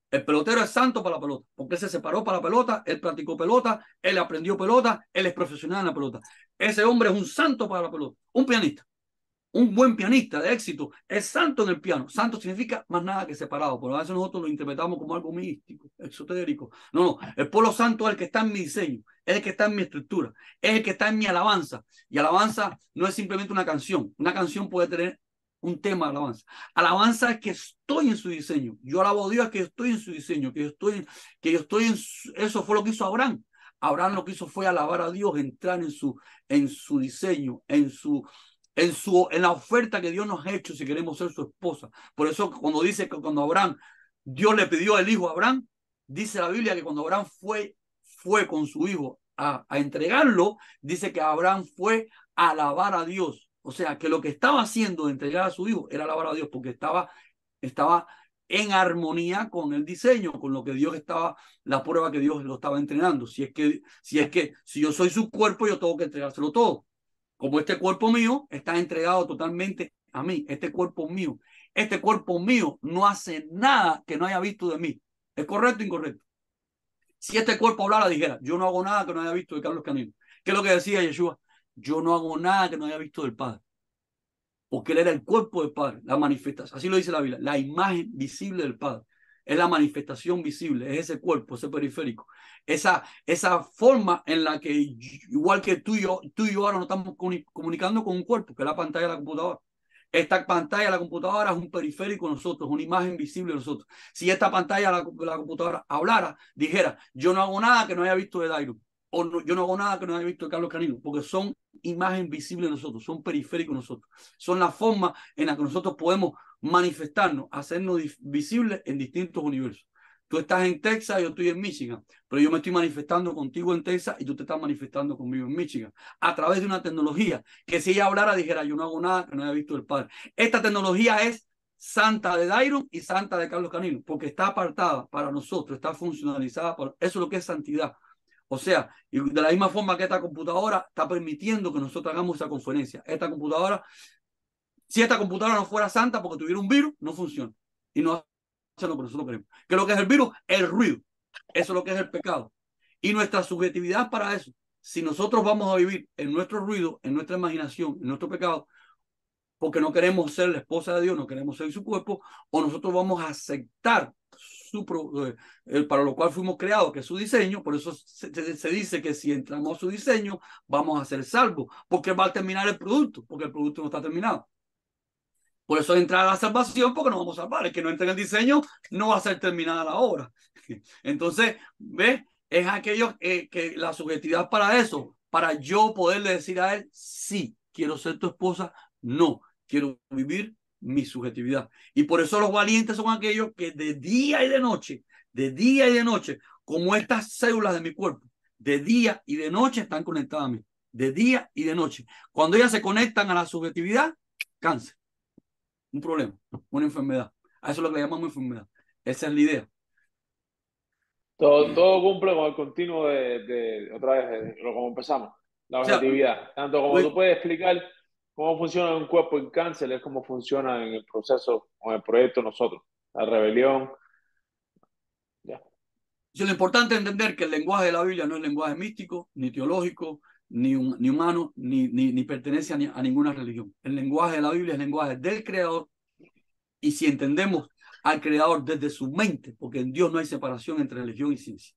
Speaker 2: El pelotero es santo para la pelota, porque él se separó para la pelota, él practicó pelota, él aprendió pelota, él es profesional en la pelota. Ese hombre es un santo para la pelota. Un pianista, un buen pianista de éxito, es santo en el piano. Santo significa más nada que separado, por a veces nosotros lo interpretamos como algo místico, esotérico. No, no, el pueblo santo es el que está en mi diseño, es el que está en mi estructura, es el que está en mi alabanza. Y alabanza no es simplemente una canción puede tener un tema de alabanza. Alabanza es que estoy en su diseño. Yo alabo a Dios que estoy en su diseño, que yo estoy en su, eso fue lo que hizo Abraham. Abraham lo que hizo fue alabar a Dios, entrar en su diseño, en la oferta que Dios nos ha hecho si queremos ser su esposa. Por eso cuando dice que cuando Abraham, Dios le pidió el hijo a Abraham, dice la Biblia que cuando Abraham fue con su hijo a entregarlo, dice que Abraham fue a alabar a Dios. O sea, que lo que estaba haciendo de entregar a su hijo era alabar a Dios, porque estaba en armonía con el diseño, con lo que Dios estaba, la prueba que Dios lo estaba entrenando. Si yo soy su cuerpo, yo tengo que entregárselo todo. Como este cuerpo mío está entregado totalmente a mí, este cuerpo mío no hace nada que no haya visto de mí. ¿Es correcto o incorrecto? Si este cuerpo hablara, dijera, yo no hago nada que no haya visto de Carlos Canino. ¿Qué es lo que decía Yeshua? Yo no hago nada que no haya visto del Padre. Porque él era el cuerpo del Padre, la manifestación. Así lo dice la Biblia, la imagen visible del Padre. Es la manifestación visible, es ese cuerpo, ese periférico. Esa forma en la que, igual que tú y yo ahora nos estamos comunicando con un cuerpo, que es la pantalla de la computadora. Esta pantalla de la computadora es un periférico de nosotros, una imagen visible de nosotros. Si esta pantalla de la computadora hablara, dijera, yo no hago nada que no haya visto de Dairo, o no, yo no hago nada que no haya visto de Carlos Canino, porque son imagen visible de nosotros, son periféricos de nosotros, son la forma en la que nosotros podemos manifestarnos, hacernos visibles en distintos universos. Tú estás en Texas, yo estoy en Michigan, pero yo me estoy manifestando contigo en Texas y tú te estás manifestando conmigo en Michigan, a través de una tecnología que si ella hablara dijera, yo no hago nada que no haya visto el Padre. Esta tecnología es santa de Dairon y santa de Carlos Canino, porque está apartada para nosotros, está funcionalizada, eso es lo que es santidad. O sea, y de la misma forma que esta computadora está permitiendo que nosotros hagamos esa conferencia. Esta computadora, si esta computadora no fuera santa porque tuviera un virus, no funciona. Y no hace lo que nosotros queremos. ¿Qué es lo que es el virus? El ruido. Eso es lo que es el pecado. Y nuestra subjetividad para eso. Si nosotros vamos a vivir en nuestro ruido, en nuestra imaginación, en nuestro pecado, porque no queremos ser la esposa de Dios, no queremos ser su cuerpo, o nosotros vamos a aceptar para lo cual fuimos creados, que es su diseño. Por eso se dice que si entramos a su diseño, vamos a ser salvos, porque va a terminar el producto, porque el producto no está terminado. Por eso entrar a la salvación, porque nos vamos a salvar. El que no entre en el diseño no va a ser terminada la obra. Entonces, ¿ves? Es aquello que la subjetividad para eso, para yo poderle decir a él, sí, quiero ser tu esposa, no, quiero vivir mi subjetividad. Y por eso los valientes son aquellos que de día y de día y de noche, como estas células de mi cuerpo, de día y de noche están conectadas a mí, de día y de noche. Cuando ellas se conectan a la subjetividad, cáncer, un problema, una enfermedad. A eso es lo que le llamamos enfermedad. Esa es la idea.
Speaker 1: Todo cumple con el continuo otra vez, como empezamos, la
Speaker 2: O sea,
Speaker 1: objetividad. Tanto como tú puedes explicar cómo funciona un cuerpo en cáncer, es como funciona en el proceso, o en el proyecto nosotros. La rebelión, ya.
Speaker 2: lo importante es entender que el lenguaje de la Biblia no es lenguaje místico, ni teológico, ni humano, ni pertenece a ninguna religión. El lenguaje de la Biblia es el lenguaje del Creador, y si entendemos al Creador desde su mente, porque en Dios no hay separación entre religión y ciencia.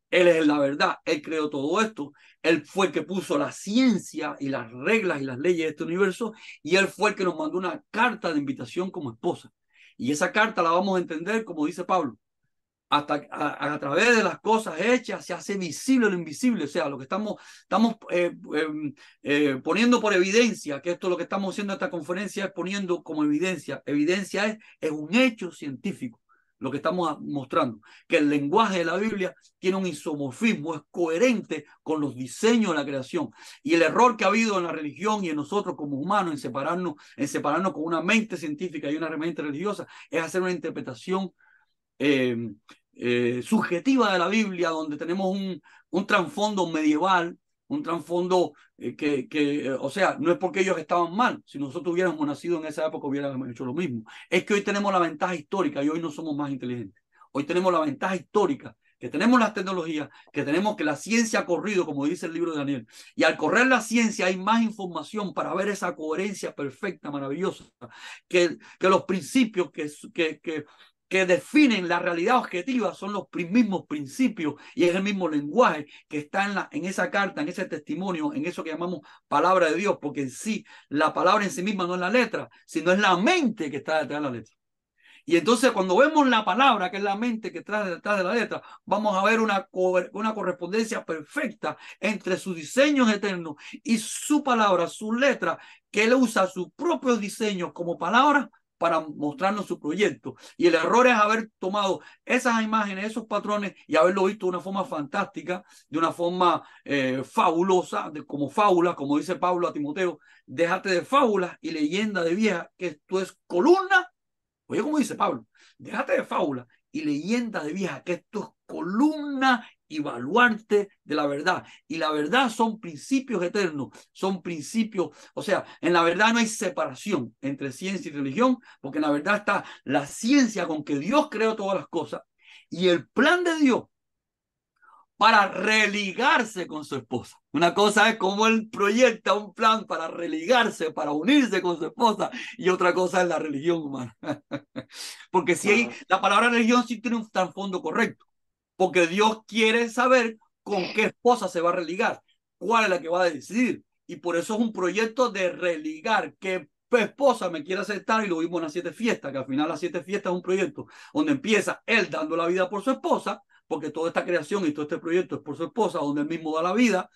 Speaker 2: Él es la verdad, Él creó todo esto, Él fue el que puso la ciencia y las reglas y las leyes de este universo, y Él fue el que nos mandó una carta de invitación como esposa. Y esa carta la vamos a entender, como dice Pablo, hasta a través de las cosas hechas se hace visible lo invisible. O sea, lo que estamos poniendo por evidencia, que esto lo que estamos haciendo en esta conferencia es poniendo como evidencia. Evidencia es un hecho científico, lo que estamos mostrando, que el lenguaje de la Biblia tiene un isomorfismo, es coherente con los diseños de la creación. Y el error que ha habido en la religión y en nosotros como humanos en separarnos con una mente científica y una mente religiosa, es hacer una interpretación eh, subjetiva de la Biblia, donde tenemos un trasfondo medieval, un trasfondo o sea, no es porque ellos estaban mal, si nosotros hubiéramos nacido en esa época hubiéramos hecho lo mismo. Es que hoy tenemos la ventaja histórica y hoy no somos más inteligentes. Hoy tenemos la ventaja histórica, que tenemos las tecnologías, que tenemos que la ciencia ha corrido, como dice el libro de Daniel, y al correr la ciencia hay más información para ver esa coherencia perfecta, maravillosa, que los principios que definen la realidad objetiva son los mismos principios y es el mismo lenguaje que está en esa carta, en ese testimonio, en eso que llamamos palabra de Dios, porque en sí, la palabra en sí misma no es la letra, sino es la mente que está detrás de la letra. Y entonces cuando vemos la palabra, que es la mente que está detrás de la letra, vamos a ver una correspondencia perfecta entre sus diseños eternos y su palabra, su letra, que él usa sus propios diseños como palabra para mostrarnos su proyecto. Y el error es haber tomado esas imágenes, esos patrones y haberlo visto de una forma fantástica, de una forma fabulosa, como fábula, como dice Pablo a Timoteo, déjate de fábulas y leyenda de vieja, que esto es columna. Oye, como dice Pablo, déjate de fábula y leyenda de vieja, que esto es columna y baluarte de la verdad. Y la verdad son principios eternos, son principios, o sea, en la verdad no hay separación entre ciencia y religión, porque en la verdad está la ciencia con que Dios creó todas las cosas y el plan de Dios para religarse con su esposa. Una cosa es cómo él proyecta un plan para religarse, para unirse con su esposa, y otra cosa es la religión humana. Porque si hay,
Speaker 1: Ajá.
Speaker 2: la palabra religión sí tiene un trasfondo correcto, porque Dios quiere saber con qué esposa se va a religar, cuál es la que va a decidir, y por eso es un proyecto de religar, que esposa me quiere aceptar, y lo vimos en las 7 fiestas, que al final las 7 fiestas es un proyecto donde empieza él dando la vida por su esposa, porque toda esta creación y todo este proyecto es por su esposa, donde él mismo da la vida,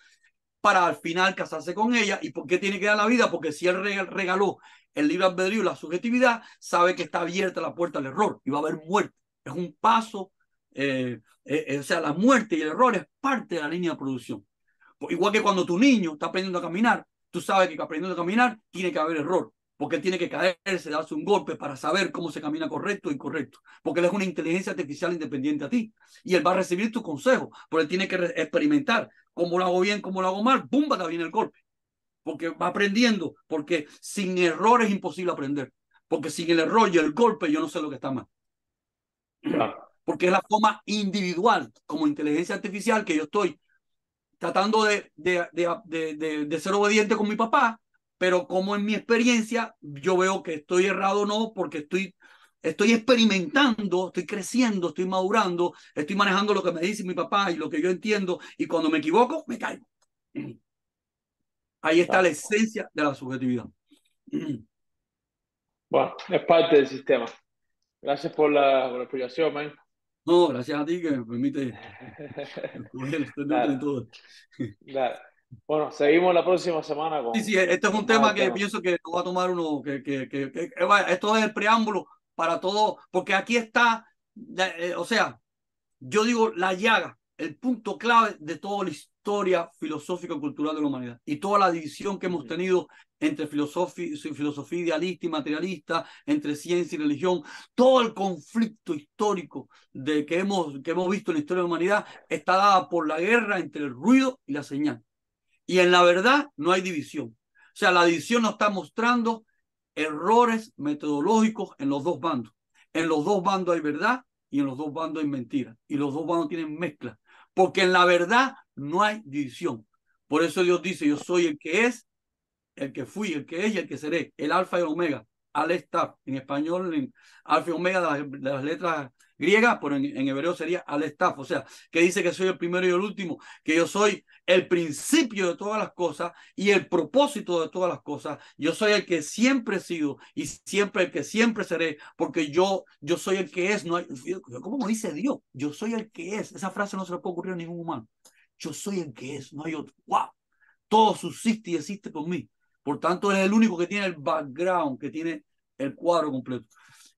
Speaker 2: para al final casarse con ella. ¿Y por qué tiene que dar la vida? Porque si él regaló el libre albedrío y la subjetividad, sabe que está abierta la puerta al error y va a haber muerte. Es un paso, o sea, la muerte y el error es parte de la línea de producción. Igual que cuando tu niño está aprendiendo a caminar, tú sabes que aprendiendo a caminar tiene que haber error, porque él tiene que caerse, darse un golpe para saber cómo se camina correcto o incorrecto, porque él es una inteligencia artificial independiente a ti, y él va a recibir tus consejos, pero él tiene que experimentar cómo lo hago bien, cómo lo hago mal, ¡bumba! Que viene el golpe, porque va aprendiendo, porque sin error es imposible aprender, porque sin el error y el golpe yo no sé lo que está mal.
Speaker 1: Claro.
Speaker 2: Porque es la forma individual, como inteligencia artificial, que yo estoy tratando de ser obediente con mi papá, pero como en mi experiencia yo veo que estoy errado o no, porque estoy experimentando, estoy creciendo, estoy madurando, estoy manejando lo que me dice mi papá y lo que yo entiendo, y cuando me equivoco, me caigo. Ahí está la
Speaker 1: Claro.
Speaker 2: esencia de la subjetividad.
Speaker 1: Bueno, es parte del sistema. Gracias por la explicación, man.
Speaker 2: No, gracias a ti que me permite poder extenderte
Speaker 1: Dale,
Speaker 2: en todo.
Speaker 1: dale. Bueno, seguimos la próxima semana
Speaker 2: Sí, sí, este es un
Speaker 1: con más
Speaker 2: tema
Speaker 1: del
Speaker 2: que
Speaker 1: tema.
Speaker 2: pienso que no va a tomar uno, vaya, esto es el preámbulo para todo, porque aquí está, o sea, yo digo la llaga, el punto clave de toda la historia filosófica y cultural de la humanidad y toda la división que hemos
Speaker 1: Ujú,
Speaker 2: tenido entre filosofía idealista y materialista, entre ciencia y religión, todo el conflicto histórico que hemos visto en la historia de la humanidad está dada por la guerra entre el ruido y la señal. Y en la verdad no hay división. O sea, la división nos está mostrando errores metodológicos en los dos bandos. En los dos bandos hay verdad y en los dos bandos hay mentira. Y los dos bandos tienen mezcla. Porque en la verdad no hay división. Por eso Dios dice, yo soy el que es, el que fui, el que es y el que seré, el alfa y el omega, Aleph Taf, en español, en alfa y omega de las letras griegas, pero en hebreo sería Aleph Taf, o sea, que dice que soy el primero y el último, que yo soy el principio de todas las cosas y el propósito de todas las cosas. Yo soy el que siempre he sido y siempre el que siempre seré, porque yo soy el que es. No hay, ¿cómo dice Dios? Yo soy el que es. Esa frase no se le puede ocurrir a ningún humano. Yo soy el que es, no hay otro. ¡Wow! Todo subsiste y existe por mí. Por tanto, él es el único que tiene el background, que tiene el cuadro completo.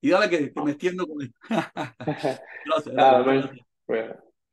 Speaker 2: Y dale que me
Speaker 1: no.
Speaker 2: extiendo con esto. Gracias,
Speaker 1: Dale,
Speaker 2: gracias.
Speaker 1: man. Bueno.